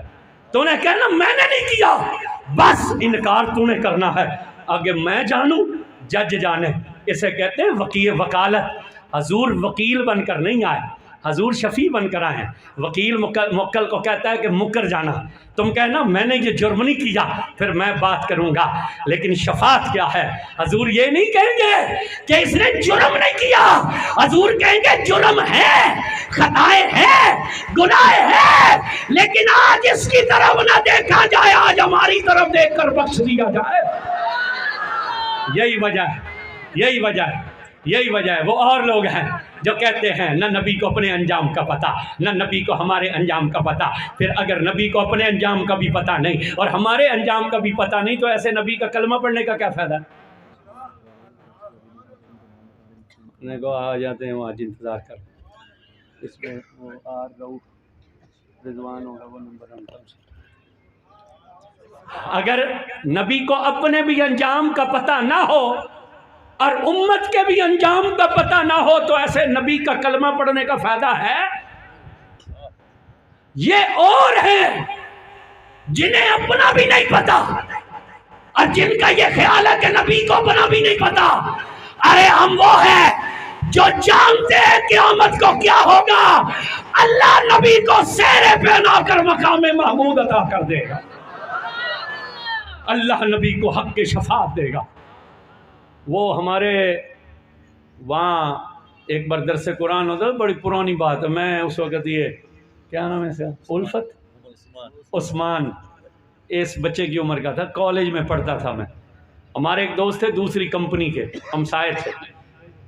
تو نے کہنا میں نے نہیں کیا، بس انکار تو نے کرنا ہے. آگے میں جانوں جج جانے، اسے کہتے ہیں وکیل وکالت. حضور وکیل بن کر نہیں آئے، حضور شفیع بن کر آئے ہیں. وکیل موکل کو کہتا ہے کہ مکر جانا، تم کہنا میں نے یہ جرم نہیں کیا پھر میں بات کروں گا. لیکن شفاعت کیا ہے؟ حضور یہ نہیں کہیں گے کہ اس نے جرم نہیں کیا، حضور کہیں گے جرم ہے، خطائیں ہیں، گناہ ہے، لیکن آج اس کی طرف نہ دیکھا جائے، آج ہماری طرف دیکھ کر بخش دیا جائے. یہی وجہ ہے، یہی وجہ ہے، یہی وجہ ہے. وہ اور لوگ ہیں جو کہتے ہیں نہ نبی کو اپنے انجام کا پتہ، نہ نبی کو ہمارے انجام کا پتہ. پھر اگر نبی کو اپنے انجام کا بھی پتہ نہیں اور ہمارے انجام کا بھی پتہ نہیں تو ایسے نبی کا کلمہ پڑھنے کا کیا فائدہ؟ نے کو آ جاتے ہیں وہاں انتظار کر، اس میں وہ آر رؤف رضوان ہوگا وہ نمبر ہم سے. اگر نبی کو اپنے بھی انجام کا پتہ نہ ہو اور امت کے بھی انجام کا پتہ نہ ہو تو ایسے نبی کا کلمہ پڑھنے کا فائدہ ہے؟ یہ اور ہیں جنہیں اپنا بھی نہیں پتا اور جن کا یہ خیال ہے کہ نبی کو اپنا بھی نہیں پتا. ارے ہم وہ ہیں جو جانتے ہیں قیامت کو کیا ہوگا. اللہ نبی کو سہرے پہنا کر مقام محمود عطا کر دے گا، اللہ نبی کو حق کی شفاعت دے گا. وہ ہمارے وہاں ایک بار درس قرآن ہوتا ہے، بڑی پرانی بات ہے، میں اس وقت یہ کیا نام ہے الفت عثمان، اس بچے کی عمر کا تھا، کالج میں پڑھتا تھا میں. ہمارے ایک دوست تھے دوسری کمپنی کے، ہم سائے تھے.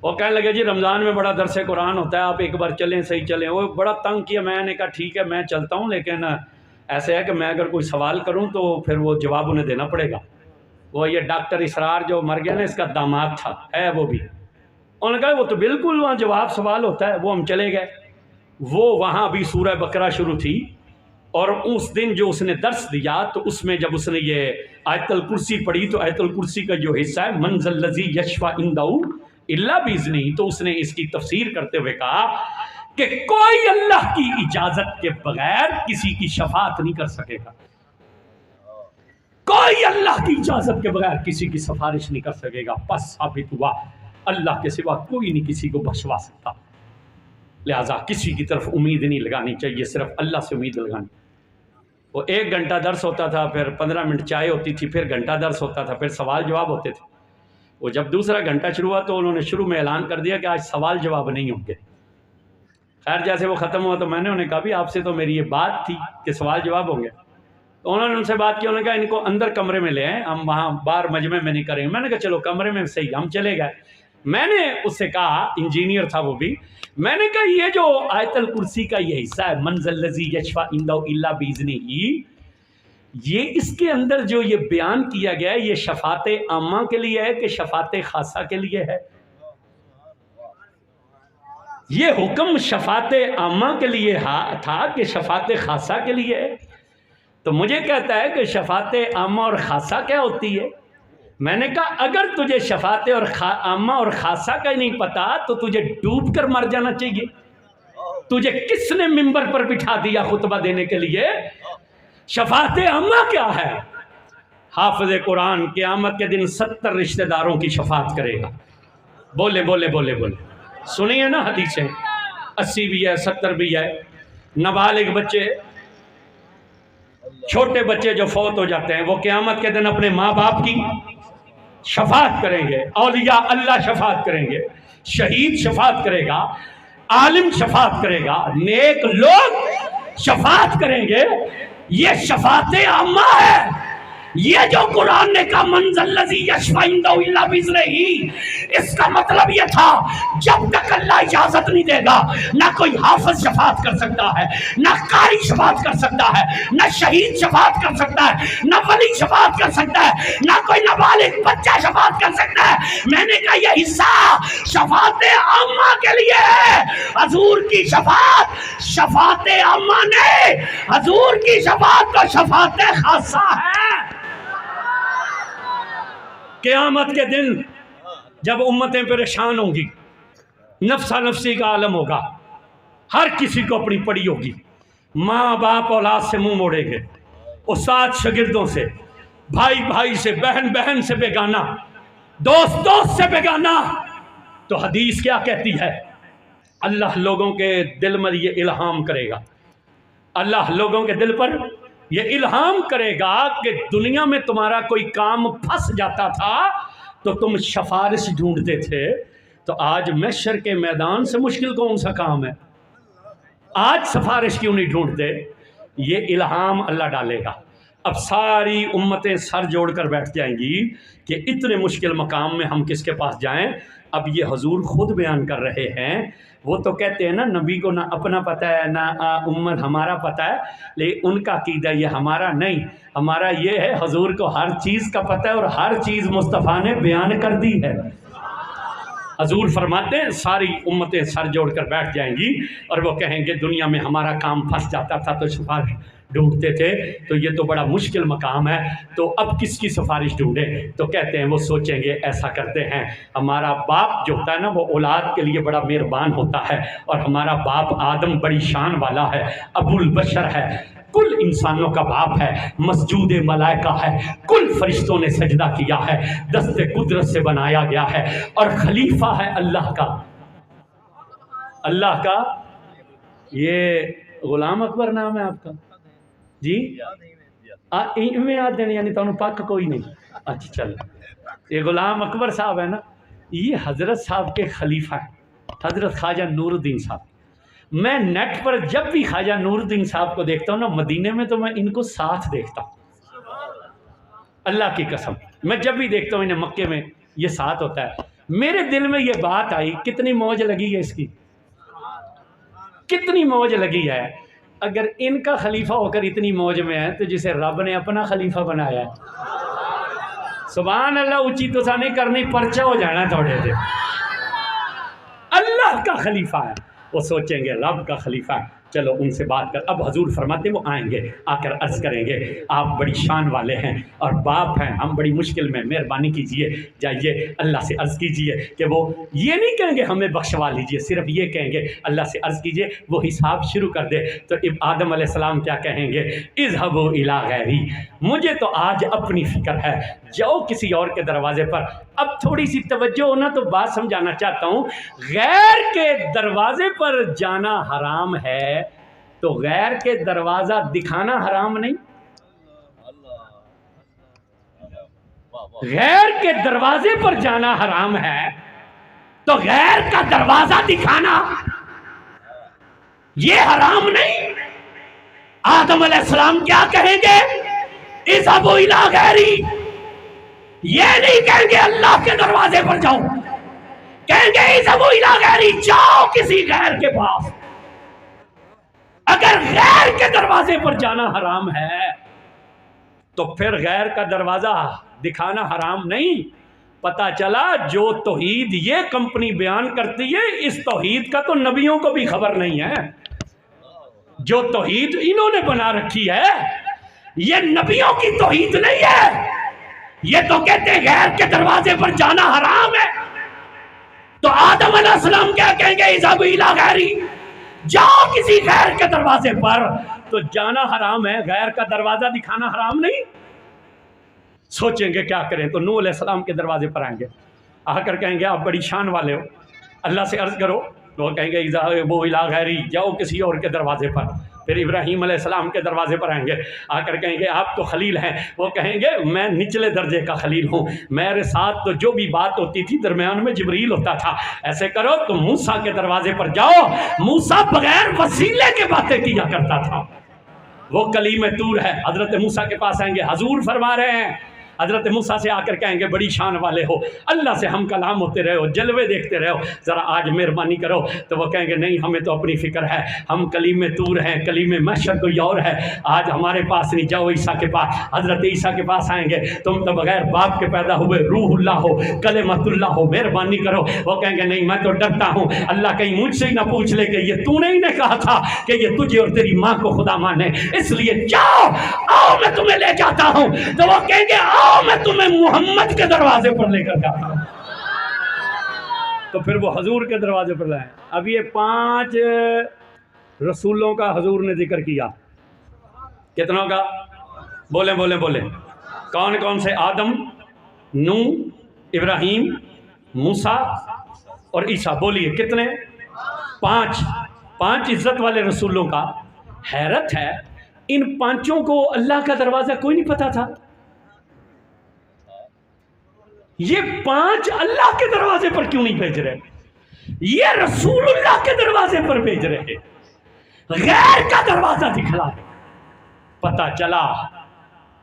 وہ کہنے لگے جی رمضان میں بڑا درس قرآن ہوتا ہے، آپ ایک بار چلیں صحیح چلیں. وہ بڑا تنگ کیا، میں نے کہا ٹھیک ہے میں چلتا ہوں، لیکن ایسے ہے کہ میں اگر کوئی سوال کروں تو پھر وہ جواب انہیں دینا پڑے گا. وہ یہ ڈاکٹر اسرار جو مر گیا نا، اس کا داماد تھا، ہے وہ بھی. انہوں نے کہا وہ تو بالکل وہاں جواب سوال ہوتا ہے. وہ ہم چلے گئے. وہ وہاں بھی سورہ بقرہ شروع تھی اور اس دن جو اس نے درس دیا تو اس میں جب اس نے یہ آیت الکرسی پڑھی تو آیت الکرسی کا جو حصہ ہے من ذا الذی یشفع عندہ الا باذنہ، تو اس نے اس کی تفسیر کرتے ہوئے کہا کہ کوئی اللہ کی اجازت کے بغیر کسی کی شفاعت نہیں کر سکے گا. کوئی اللہ کی اجازت کے بغیر کسی کی سفارش نہیں کر سکے گا. پس ثابت ہوا اللہ کے سوا کوئی نہیں کسی کو بخشوا سکتا. لہٰذا کسی کی طرف امید نہیں لگانی چاہیے، صرف اللہ سے امید لگانی. وہ 1 گھنٹہ درس ہوتا تھا، پھر 15 منٹ چائے ہوتی تھی، پھر گھنٹہ درس ہوتا تھا، پھر سوال جواب ہوتے تھے. وہ جب دوسرا گھنٹہ شروع ہوا تو انہوں نے شروع میں اعلان کر دیا کہ آج سوال جواب نہیں ہوں گے. خیر جیسے وہ ختم ہوا تو میں نے انہیں کہا بھی آپ سے تو میری یہ بات تھی کہ سوال جواب ہوں گے. تو انہوں نے ان سے بات کی، انہوں نے کہا ان کو اندر کمرے میں لے آئیں، ہم وہاں باہر مجمع میں نہیں کریں گے. میں نے کہا چلو کمرے میں صحیح. ہم چلے گئے. میں نے اس سے کہا، انجینئر تھا وہ بھی، میں نے کہا یہ جو آیت الکرسی کا یہ حصہ ہے من ذا الذی یشفع عندہ الا باذنہ، یہ اس کے اندر جو یہ بیان کیا گیا ہے یہ شفاعت عامہ کے لیے ہے کہ شفاعت خاصہ کے لیے ہے؟ یہ حکم شفاعت عامہ کے لیے تھا کہ شفاعت خاصہ کے لیے ہے؟ تو مجھے کہتا ہے کہ شفاعت عامہ اور خاصہ کیا ہوتی ہے؟ میں نے کہا اگر تجھے شفاعت اور عامہ اور خاصہ کا ہی نہیں پتا تو تجھے ڈوب کر مر جانا چاہیے. تجھے کس نے منبر پر بٹھا دیا خطبہ دینے کے لیے؟ شفاعت عامہ کیا ہے؟ حافظ قرآن قیامت کے دن 70 رشتہ داروں کی شفاعت کرے گا. بولے بولے بولے بولے سنیے نا حدیثیں، 80 بھی ہے 70 بھی ہے. نابالغ بچے، چھوٹے بچے جو فوت ہو جاتے ہیں وہ قیامت کے دن اپنے ماں باپ کی شفاعت کریں گے. اولیاء اللہ شفاعت کریں گے، شہید شفاعت کرے گا، عالم شفاعت کرے گا، نیک لوگ شفاعت کریں گے. یہ شفاعت عامہ ہے. یہ جو قرآن نے کہا منزل الذی یشفع عندہ الا بإذنہ، اس کا مطلب یہ تھا جب تک اللہ اجازت نہیں دے گا نہ کوئی حافظ شفاعت کر سکتا ہے، نہ قاری شفاعت کر سکتا ہے، نہ شہید شفاعت کر سکتا ہے، نہ ولی شفاعت کر سکتا ہے، نہ کوئی نابالغ بچہ شفاعت کر سکتا ہے۔ میں نے کہا یہ حصہ شفاعت عامہ کے لیے ہے، حضور کی شفاعت شفاعت عامہ نہیں، حضور کی شفاعت تو شفاعت خاصہ ہے۔ قیامت کے دن جب امتیں پریشان ہوں گی، نفسا نفسی کا عالم ہوگا، ہر کسی کو اپنی پڑی ہوگی، ماں باپ اولاد سے منہ موڑیں گے، استاد شاگردوں سے، بھائی بھائی سے، بہن بہن سے بیگانہ، دوست دوست سے بیگانہ۔ تو حدیث کیا کہتی ہے؟ اللہ لوگوں کے دل میں یہ الہام کرے گا، اللہ لوگوں کے دل پر یہ الہام کرے گا کہ دنیا میں تمہارا کوئی کام پھنس جاتا تھا تو تم سفارش ڈھونڈتے تھے، تو آج محشر کے میدان سے مشکل کون سا کام ہے؟ آج سفارش کیوں نہیں ڈھونڈتے؟ یہ الہام اللہ ڈالے گا۔ اب ساری امتیں سر جوڑ کر بیٹھ جائیں گی کہ اتنے مشکل مقام میں ہم کس کے پاس جائیں۔ اب یہ حضور خود بیان کر رہے ہیں، وہ تو کہتے ہیں نا نبی کو نہ اپنا پتہ ہے نہ امت ہمارا پتہ ہے، لیکن ان کا عقیدہ یہ ہمارا نہیں، ہمارا یہ ہے حضور کو ہر چیز کا پتہ ہے اور ہر چیز مصطفیٰ نے بیان کر دی ہے۔ حضور فرماتے ہیں ساری امتیں سر جوڑ کر بیٹھ جائیں گی اور وہ کہیں گے دنیا میں ہمارا کام پھنس جاتا تھا تو سفارش ڈھونڈتے تھے، تو یہ تو بڑا مشکل مقام ہے، تو اب کس کی سفارش ڈھونڈیں؟ تو کہتے ہیں وہ سوچیں گے ایسا کرتے ہیں ہمارا باپ جو ہوتا ہے نا وہ اولاد کے لیے بڑا مہربان ہوتا ہے، اور ہمارا باپ آدم بڑی شان والا ہے، ابو البشر ہے، کل انسانوں کا باپ ہے، مسجود ملائکہ ہے، کل فرشتوں نے سجدہ کیا ہے، دست قدرت سے بنایا گیا ہے، اور خلیفہ ہے اللہ کا۔ اللہ کا یہ غلام اکبر نام ہے آپ کا جی؟ میں یاد دینی یعنی تو پاک کوئی نہیں۔ اچھا چل، یہ غلام اکبر صاحب ہے نا، یہ حضرت صاحب کے خلیفہ ہیں، حضرت خواجہ نور الدین صاحب۔ میں نیٹ پر جب بھی خواجہ نور الدین صاحب کو دیکھتا ہوں نا مدینے میں، تو میں ان کو ساتھ دیکھتا ہوں، اللہ کی قسم، میں جب بھی دیکھتا ہوں انہیں مکے میں یہ ساتھ ہوتا ہے، میرے دل میں یہ بات آئی کتنی موج لگی ہے اس کی، کتنی موج لگی ہے۔ اگر ان کا خلیفہ ہو کر اتنی موج میں ہے تو جسے رب نے اپنا خلیفہ بنایا ہے، سبحان اللہ، اونچی تو سا نہیں کرنی، پرچہ ہو جانا تھوڑے سے۔ اللہ کا خلیفہ ہے، وہ سوچیں گے رب کا خلیفہ ہے، چلو ان سے بات کر۔ اب حضور فرماتے وہ آئیں گے، آ کر عرض کریں گے آپ بڑی شان والے ہیں اور باپ ہیں، ہم بڑی مشکل میں، مہربانی کیجئے، جائیے اللہ سے عرض کیجئے کہ وہ یہ نہیں کہیں گے ہمیں بخشوا لیجئے، صرف یہ کہیں گے اللہ سے عرض کیجئے وہ حساب شروع کر دے۔ تو آدم علیہ السلام کیا کہیں گے؟ اذهبوا الی غیری، مجھے تو آج اپنی فکر ہے، جاؤ کسی اور کے دروازے پر۔ اب تھوڑی سی توجہ ہونا تو بات سمجھانا چاہتا ہوں، غیر کے دروازے پر جانا حرام ہے تو غیر کے دروازہ دکھانا حرام نہیں؟ غیر کے دروازے پر جانا حرام ہے تو غیر کا دروازہ دکھانا یہ حرام نہیں؟ آدم علیہ السلام کیا کہیں گے؟ اذهبوا الی غیری، یہ نہیں کہیں گے اللہ کے دروازے پر جاؤ، کہیں گے اذهبوا الی غیری، جاؤ کسی غیر کے پاس۔ اگر غیر کے دروازے پر جانا حرام ہے تو پھر غیر کا دروازہ دکھانا حرام نہیں۔ پتہ چلا جو توحید یہ کمپنی بیان کرتی ہے اس توحید کا تو نبیوں کو بھی خبر نہیں ہے، جو توحید انہوں نے بنا رکھی ہے یہ نبیوں کی توحید نہیں ہے۔ یہ تو کہتے ہیں غیر کے دروازے پر جانا حرام ہے، تو آدم علیہ السلام کیا کہیں گے؟ اذهبوا الی غیری، جاؤ کسی غیر کے دروازے پر، تو جانا حرام ہے، غیر کا دروازہ دکھانا حرام نہیں۔ سوچیں گے کیا کریں، تو نوح علیہ السلام کے دروازے پر آئیں گے، آ کر کہیں گے آپ بڑی شان والے ہو، اللہ سے عرض کرو، تو وہ کہیں گے اذهبوا الی غیری، جاؤ کسی اور کے دروازے پر۔ پھر ابراہیم علیہ السلام کے دروازے پر آئیں گے، آ کر کہیں گے آپ تو خلیل ہیں، وہ کہیں گے میں نچلے درجے کا خلیل ہوں، میرے ساتھ تو جو بھی بات ہوتی تھی درمیان میں جبریل ہوتا تھا، ایسے کرو تو موسیٰ کے دروازے پر جاؤ، موسیٰ بغیر وسیلے کے باتیں کیا کرتا تھا، وہ کلیم طور ہے۔ حضرت موسیٰ کے پاس آئیں گے، حضور فرما رہے ہیں، حضرت موسیٰ سے آ کر کہیں گے بڑی شان والے ہو، اللہ سے ہم کلام ہوتے رہے ہو، جلوے دیکھتے رہے ہو، ذرا آج مہربانی کرو۔ تو وہ کہیں گے نہیں، ہمیں تو اپنی فکر ہے، ہم کلیم طور ہیں، کلیم محشر کوئی اور ہے، آج ہمارے پاس نہیں، جاؤ عیسیٰ کے پاس۔ حضرت عیسیٰ کے پاس آئیں گے، تم تو بغیر باپ کے پیدا ہوئے روح اللہ ہو، کلمۃ اللہ ہو، مہربانی کرو۔ وہ کہیں گے نہیں، میں تو ڈرتا ہوں، اللہ کہیں مجھ سے ہی نہ پوچھ لے کہ یہ تو نے ہی نے کہا تھا کہ یہ تجھے اور تیری ماں کو خدا مانے، اس لیے جاؤ، آؤ میں تمہیں لے جاتا ہوں۔ تو وہ کہیں گے آؤ میں تمہیں محمد کے دروازے پر لے کر جاتا ہوں۔ تو پھر وہ حضور کے دروازے پر لائیں۔ اب یہ 5 رسولوں کا حضور نے ذکر کیا، کتنوں کا؟ بولیں بولیں بولیں، کون کون سے؟ آدم، نوح، ابراہیم، موسیٰ اور عیسیٰ۔ بولیے کتنے؟ 5 عزت والے رسولوں کا۔ حیرت ہے ان 5 کو اللہ کا دروازہ کوئی نہیں پتا تھا۔ یہ 5 اللہ کے دروازے پر کیوں نہیں بھیج رہے؟ یہ رسول اللہ کے دروازے پر بھیج رہے، غیر کا دروازہ دکھلا رہے۔ پتا چلا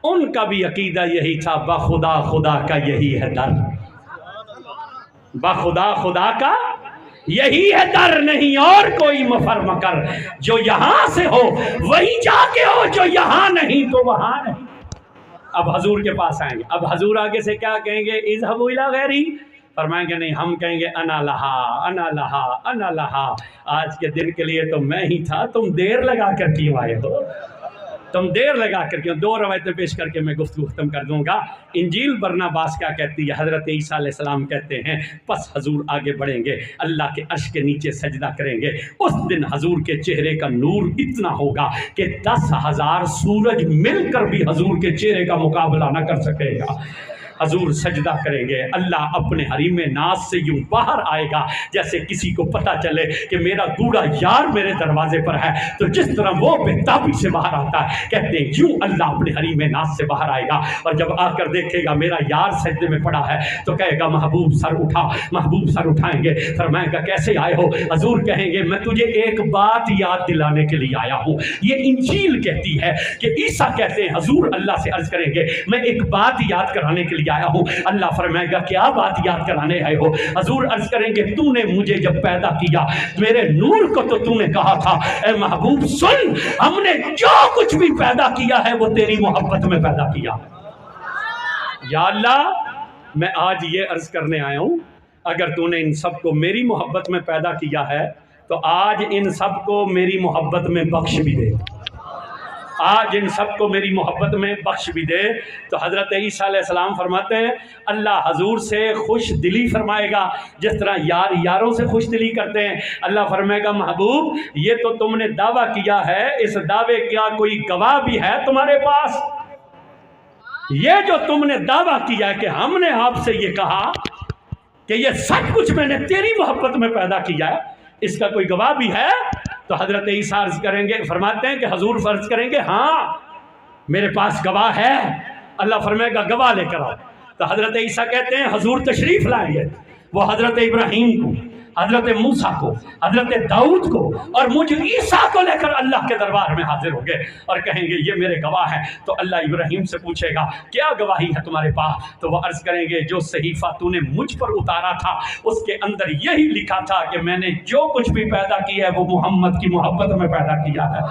ان کا بھی عقیدہ یہی تھا، بخدا خدا کا یہی ہے در، بخدا خدا کا یہی ہے در، نہیں اور کوئی مفر مکر، جو یہاں سے ہو وہی جا کے ہو، جو یہاں نہیں تو وہاں نہیں۔ اب حضور کے پاس آئیں گے، اب حضور آگے سے کیا کہیں گے؟ اذهبوا الی غیری، فرمائیں گے نہیں، ہم کہیں گے انا لہا انا لہا انا لہا، آج کے دن کے لیے تو میں ہی تھا، تم دیر لگا کر کیوں آئے ہو؟ تم دیر لگا کر کیوں؟ 2 روایتیں پیش کر کے میں گفتگو ختم کر دوں گا۔ انجیل برناباس کیا کہتی ہے؟ حضرت عیسیٰ علیہ السلام کہتے ہیں پس حضور آگے بڑھیں گے، اللہ کے عرش کے نیچے سجدہ کریں گے، اس دن حضور کے چہرے کا نور اتنا ہوگا کہ 10,000 سورج مل کر بھی حضور کے چہرے کا مقابلہ نہ کر سکے گا۔ حضور سجدہ کریں گے، اللہ اپنے حریم ناز سے یوں باہر آئے گا جیسے کسی کو پتا چلے کہ میرا گوڑا یار میرے دروازے پر ہے، تو جس طرح وہ بےتابی سے باہر آتا ہے، کہتے ہیں یوں اللہ اپنے حریم ناز سے باہر آئے گا، اور جب آ کر دیکھے گا میرا یار سجدے میں پڑا ہے تو کہے گا محبوب سر اٹھا، محبوب سر اٹھائیں گے، فرمائے گا کیسے آئے ہو؟ حضور کہیں گے میں تجھے ایک بات یاد دلانے کے لیے آیا ہوں۔ یہ انجیل کہتی ہے کہ عیسیٰ کہتے ہیں حضور اللہ سے عرض کریں گے میں ایک بات یاد کرانے کے لیے آیا ہوں۔ اللہ فرمائے گا کیا بات یاد کرانے آئے ہو؟ حضور عرض کریں گے تو نے مجھے جب پیدا کیا میرے نور کو تو نے کہا تھا اے محبوب سن، ہم نے جو کچھ بھی پیدا کیا ہے وہ تیری محبت میں پیدا کیا۔ یا اللہ میں آج یہ عرض کرنے آیا ہوں، اگر تو نے ان سب کو میری محبت میں پیدا کیا ہے تو آج ان سب کو میری محبت میں بخش بھی دے، آج ان سب کو میری محبت میں بخش بھی دے۔ تو حضرت عیسیٰ علیہ السلام فرماتے ہیں اللہ حضور سے خوش دلی فرمائے گا جس طرح یار یاروں سے خوش دلی کرتے ہیں۔ اللہ فرمائے گا محبوب یہ تو تم نے دعویٰ کیا ہے، اس دعوے کا کوئی گواہ بھی ہے تمہارے پاس؟ یہ جو تم نے دعویٰ کیا ہے کہ ہم نے آپ سے یہ کہا کہ یہ سب کچھ میں نے تیری محبت میں پیدا کیا ہے، اس کا کوئی گواہ بھی ہے؟ تو حضرت عیسیٰ عرض کریں گے، فرماتے ہیں کہ حضور فرض کریں گے ہاں میرے پاس گواہ ہے۔ اللہ فرمائے گا گواہ لے کر آؤ۔ تو حضرت عیسیٰ کہتے ہیں حضور تشریف لائیں گے، وہ حضرت ابراہیم کو، حضرت موسیٰ کو، حضرت داؤد کو اور مجھ عیسیٰ کو لے کر اللہ کے دربار میں حاضر ہوں گے اور کہیں گے یہ میرے گواہ ہیں۔ تو اللہ ابراہیم سے پوچھے گا کیا گواہی ہے تمہارے پاس؟ تو وہ عرض کریں گے جو صحیفہ تو نے مجھ پر اتارا تھا اس کے اندر یہی لکھا تھا کہ میں نے جو کچھ بھی پیدا کیا ہے وہ محمد کی محبت میں پیدا کیا ہے۔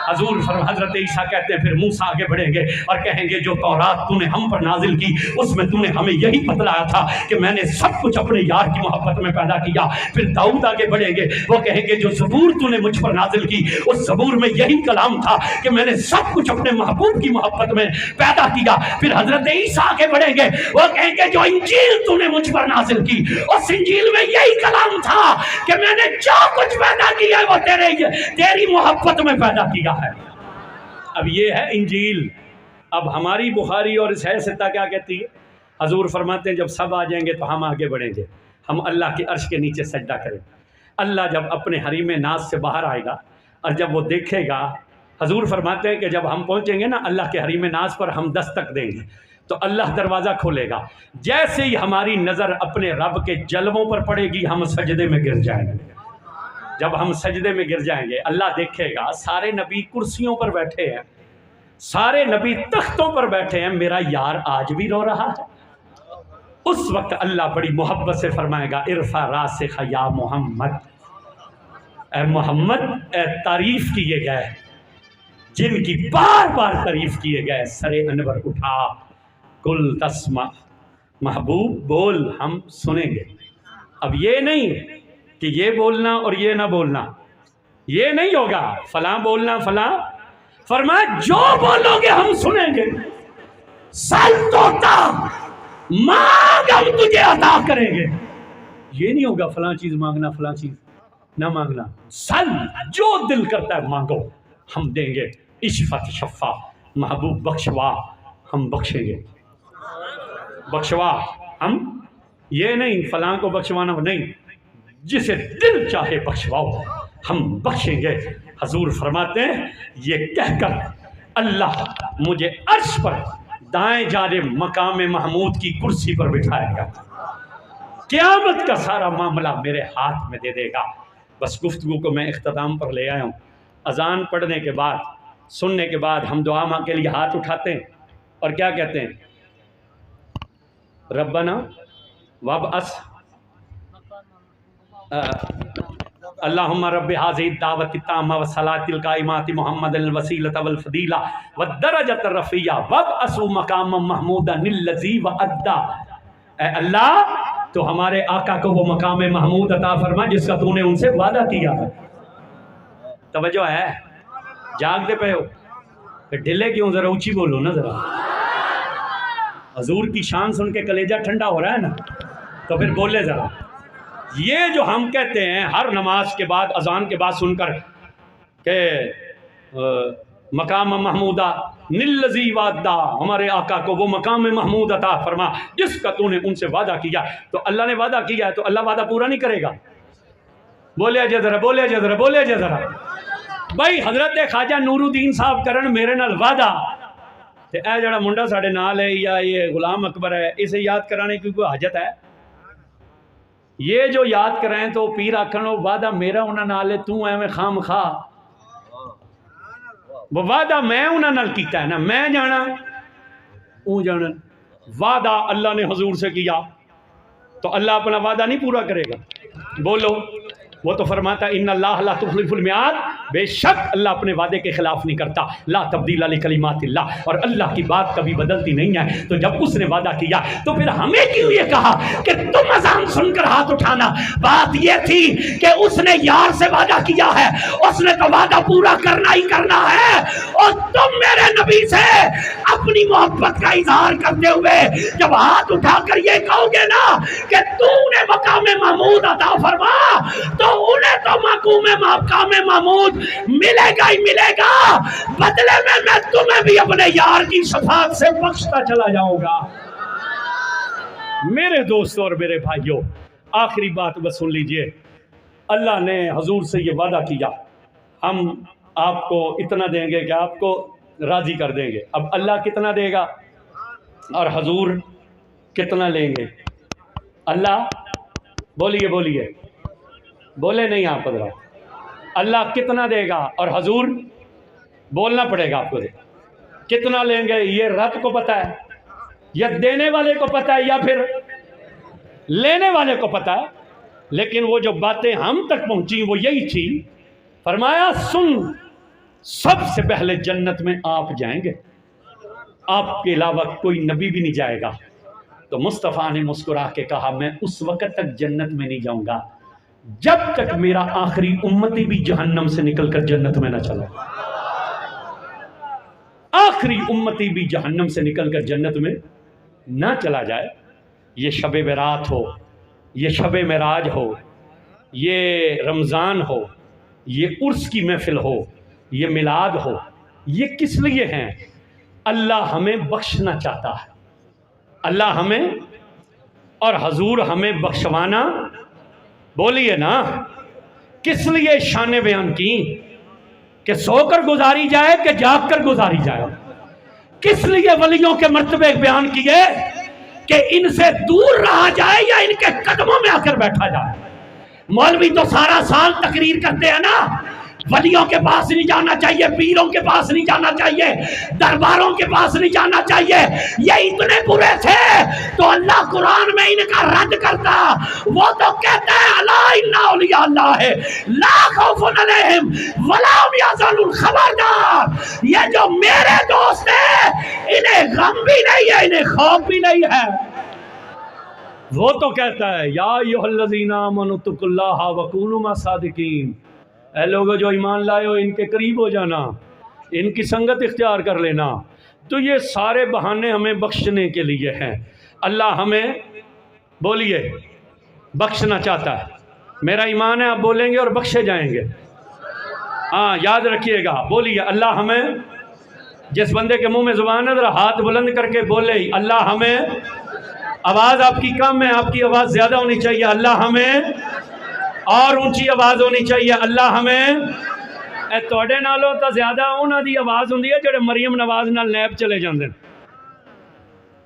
حضرت عیسیٰ کہتے ہیں پھر موسیٰ آگے بڑھیں گے اور کہیں گے جو تورات تو نے ہم پر نازل کی اس میں تو نے ہمیں یہی بتلایا تھا کہ میں نے سب کچھ اپنے یار کی محبت میں پیدا کیا۔ پھر داؤد آگے بڑھیں گے، وہ کہیں گے جو زبور تو نے مجھ پر نازل کی اس زبور میں یہی کلام تھا کہ میں نے سب کچھ اپنے محبوب کی محبت میں پیدا کیا۔ پھر حضرت عیسیٰ آگے بڑھیں گے، وہ کہیں گے جو انجیل تو نے مجھ پر نازل کی اس انجیل میں یہی کلام تھا کہ میں نے جو کچھ پیدا کیا ہے وہ تیری محبت میں پیدا کیا ہے۔ اب یہ ہے انجیل۔ اب ہماری بخاری اور صحیح ستہ کیا کہتی ہے؟ حضور فرماتے ہیں جب سب آ جائیں گے تو ہم آگے بڑھیں گے، ہم اللہ کے عرش کے نیچے سجدہ کریں۔ اللہ جب اپنے حریم ناز سے باہر آئے گا اور جب وہ دیکھے گا، حضور فرماتے ہیں کہ جب ہم پہنچیں گے نا اللہ کے حریم ناز پر ہم دستک دیں گے تو اللہ دروازہ کھولے گا، جیسے ہی ہماری نظر اپنے رب کے جلووں پر پڑے گی ہم سجدے میں گر جائیں گے۔ جب ہم سجدے میں گر جائیں گے اللہ دیکھے گا سارے نبی کرسیوں پر بیٹھے ہیں، سارے نبی تختوں پر بیٹھے ہیں، میرا یار آج بھی رو رہا ہے۔ اس وقت اللہ بڑی محبت سے فرمائے گا ارفع راسخ یا محمد، اے محمد، اے تعریف کیے گئے جن کی بار بار تعریف کیے گئے، سر انور اٹھا، کل تسمع، محبوب بول، ہم سنیں گے۔ اب یہ نہیں کہ یہ بولنا اور یہ نہ بولنا، یہ نہیں ہوگا، فلاں بولنا فلاں، فرمایا جو بولو گے ہم سنیں گے، سل توتا مانگ ہم تجھے عطا کریں گے۔ یہ نہیں ہوگا فلاں چیز مانگنا فلاں چیز نہ مانگنا، سل جو دل کرتا ہے مانگو ہم دیں گے، اشفت شفا، محبوب بخشوا ہم بخشیں گے، بخشوا ہم، یہ نہیں فلاں کو بخشوانا نہیں، جسے دل چاہے بخشواؤ ہم بخشیں گے۔ حضور فرماتے ہیں یہ کہہ کر اللہ مجھے عرش پر دائیں جانب مقام محمود کی کرسی پر بٹھائے گا، قیامت کا سارا معاملہ میرے ہاتھ میں دے دے گا۔ بس گفتگو کو میں اختتام پر لے آیا ہوں۔ اذان پڑھنے کے بعد، سننے کے بعد ہم دعا ماں کے لیے ہاتھ اٹھاتے ہیں اور کیا کہتے ہیں؟ ربنا وابعث اللہم رب هذه الدعوة التامة والصلاة القائمة محمد الوسیلة والفضیلہ والدرجة الرفیعہ وابعثه مقاما محمودا الذی وعدہ۔ اے اللہ تو ہمارے آقا کو وہ مقام محمود عطا فرما جس کا تو نے ان سے وعدہ کیا ہے۔ توجہ ہے؟ جاگتے پہ ہو ڈھلے کیوں؟ ذرا اونچی بولو نا ذرا، حضور کی شان سن کے کلیجہ ٹھنڈا ہو رہا ہے نا، تو پھر بولے ذرا۔ یہ جو ہم کہتے ہیں ہر نماز کے بعد، اذان کے بعد سن کر کہ مقام محمودہ نلذی وعدہ، ہمارے آقا کو وہ مقام محمود عطا فرما جس کا تو نے ان سے وعدہ کیا، تو اللہ نے وعدہ کیا ہے تو اللہ وعدہ پورا نہیں کرے گا؟ بولے جے ذرا، بولے جے ذرا، بولے جے ذرا۔ بھائی حضرت خواجہ نور الدین صاحب کرن میرے نال وعدہ، تے اے جڑا منڈا ساڑے نال ہے یا یہ غلام اکبر ہے، اسے یاد کرانے کی کوئی حاجت ہے؟ یہ جو یاد کرائیں تو پیر آکھن وعدہ میرا انہاں نال ہے، تو ایویں خام خواہ، وہ وعدہ میں انہاں نال کیتا ہے نا، میں جانا اون جانا۔ وعدہ اللہ نے حضور سے کیا تو اللہ اپنا وعدہ نہیں پورا کرے گا؟ بولو، وہ تو فرماتا ہے ان اللہ لا تخلف المیعاد، بے شک اللہ اپنے وعدے کے خلاف نہیں کرتا، لا تبدیل لکلمات اللہ، اور اللہ کی بات کبھی بدلتی نہیں ہے۔ تو جب اس نے وعدہ کیا تو پھر ہمیں کیوں یہ کہا کہ تم اذان سن کر ہاتھ اٹھانا؟ بات یہ تھی کہ اس نے یار سے وعدہ کیا ہے، اس نے تو وعدہ پورا کرنا ہی کرنا ہے، اور تم میرے نبی سے اپنی محبت کا اظہار کرتے ہوئے جب ہاتھ اٹھا کر یہ کہو گے نا کہ تو نے مقام محمود عطا فرما، تو انہیں تو مقام محمود ملے گا ہی ملے گا، بدلے میں تمہیں بھی اپنے یار کی شفاعت سے بخشتا چلا جاؤں گا۔ میرے دوستوں اور میرے بھائیوں، آخری بات بس سن لیجئے، اللہ نے حضور سے یہ وعدہ کیا ہم آپ کو اتنا دیں گے کہ آپ کو راضی کر دیں گے۔ اب اللہ کتنا دے گا اور حضور کتنا لیں گے؟ اللہ بولیے بولیے، بولے نہیں آپ حضرات، اللہ کتنا دے گا اور حضور بولنا پڑے گا آپ کو کتنا لیں گے؟ یہ رب کو پتہ ہے، یا دینے والے کو پتہ ہے، یا پھر لینے والے کو پتہ ہے، لیکن وہ جو باتیں ہم تک پہنچی وہ یہی تھی۔ فرمایا سن، سب سے پہلے جنت میں آپ جائیں گے، آپ کے علاوہ کوئی نبی بھی نہیں جائے گا۔ تو مصطفیٰ نے مسکرا کے کہا میں اس وقت تک جنت میں نہیں جاؤں گا جب تک میرا آخری امتی بھی جہنم سے نکل کر جنت میں نہ چلا۔ آخری امتی بھی جہنم سے نکل کر جنت میں نہ چلا جائے۔ یہ شب برات ہو، یہ شب معراج ہو، یہ رمضان ہو، یہ عرس کی محفل ہو، یہ میلاد ہو، یہ کس لیے ہیں؟ اللہ ہمیں بخشنا چاہتا ہے، اللہ ہمیں اور حضور ہمیں بخشوانا، بولیے نا، کس لیے شان بیان کی؟ کہ سو کر گزاری جائے کہ جاگ کر گزاری جائے؟ کس لیے ولیوں کے مرتبے بیان کیے کہ ان سے دور رہا جائے یا ان کے قدموں میں آ کر بیٹھا جائے؟ مولوی تو سارا سال تقریر کرتے ہیں نا ولیوں کے پاس نہیں جانا چاہیے، پیروں کے پاس نہیں جانا چاہیے، درباروں کے پاس نہیں جانا چاہیے، یہ اتنے برے تھے تو اللہ قرآن میں ان کا رد کرتا، وہ تو کہتا ہے الا ان اولیاء اللہ لا خوف علیہم ولا هم یحزنون، خبردار یہ جو میرے دوست ہیں انہیں غم بھی نہیں ہے، انہیں خوف بھی نہیں ہے۔ وہ تو کہتا ہے یا ایھا الذین آمنوا اتقوا اللہ وکونوا مع الصادقین، اے لوگو جو ایمان لائے ہو ان کے قریب ہو جانا، ان کی سنگت اختیار کر لینا۔ تو یہ سارے بہانے ہمیں بخشنے کے لیے ہیں۔ اللہ ہمیں بولیے بخشنا چاہتا ہے، میرا ایمان ہے آپ بولیں گے اور بخشے جائیں گے۔ ہاں یاد رکھیے گا، بولیے اللہ ہمیں، جس بندے کے منہ میں زبان ہے ذرا ہاتھ بلند کر کے بولے اللہ ہمیں، آواز آپ کی کم ہے، آپ کی آواز زیادہ ہونی چاہیے، اللہ ہمیں، اور اونچی آواز ہونی چاہیے اللہ ہمیں۔ اے توڑے نالوں تا زیادہ انہاں دی آواز ہوندی ہے جڑے مریم نواز نال نیب چلے جاندے ہیں۔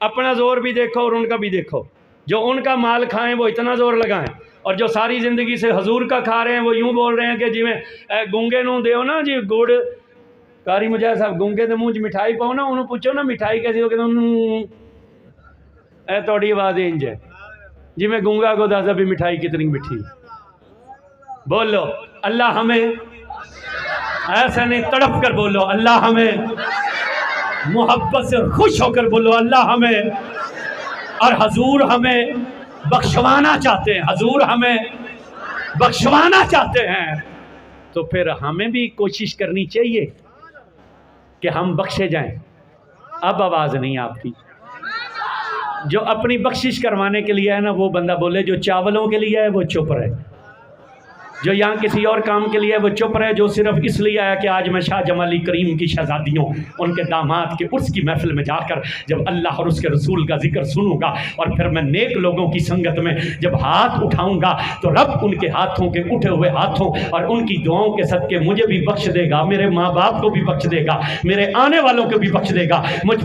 اپنا زور بھی دیکھو اور ان کا بھی دیکھو، جو ان کا مال کھائیں وہ اتنا زور لگائیں، اور جو ساری زندگی سے حضور کا کھا رہے ہیں وہ یوں بول رہے ہیں کہ جی میں گونگے نوں دیو نا جی گڑ، قاری مجاہد صاحب گونگے دے منہ مٹھائی پاؤ نا، انہوں پوچھو نا مٹھائی کیسی ہو، کہ اے توڑی آواز انج ہے جی میں گونگا کو دازا بھی مٹھائی کتنی مٹھی۔ بولو اللہ ہمیں، ایسا نہیں تڑپ کر بولو اللہ ہمیں، محبت سے خوش ہو کر بولو اللہ ہمیں، اور حضور ہمیں بخشوانا چاہتے ہیں، حضور ہمیں بخشوانا چاہتے ہیں، تو پھر ہمیں بھی کوشش کرنی چاہیے کہ ہم بخشے جائیں۔ اب آواز نہیں آپ کی، جو اپنی بخشش کروانے کے لیے ہے نا وہ بندہ بولے، جو چاولوں کے لیے ہے وہ چپ رہے، جو یہاں کسی اور کام کے لیے وہ چپ رہے، جو صرف اس لیے آیا کہ آج میں شاہ جمالی کریم کی شہزادیوں ان کے داماد کے عرس کی محفل میں جا کر جب اللہ اور اس کے رسول کا ذکر سنوں گا اور پھر میں نیک لوگوں کی سنگت میں جب ہاتھ اٹھاؤں گا تو رب ان کے ہاتھوں کے اٹھے ہوئے ہاتھوں اور ان کی دعاؤں کے صدقے مجھے بھی بخش دے گا، میرے ماں باپ کو بھی بخش دے گا، میرے آنے والوں کو بھی بخش دے گا، مجھ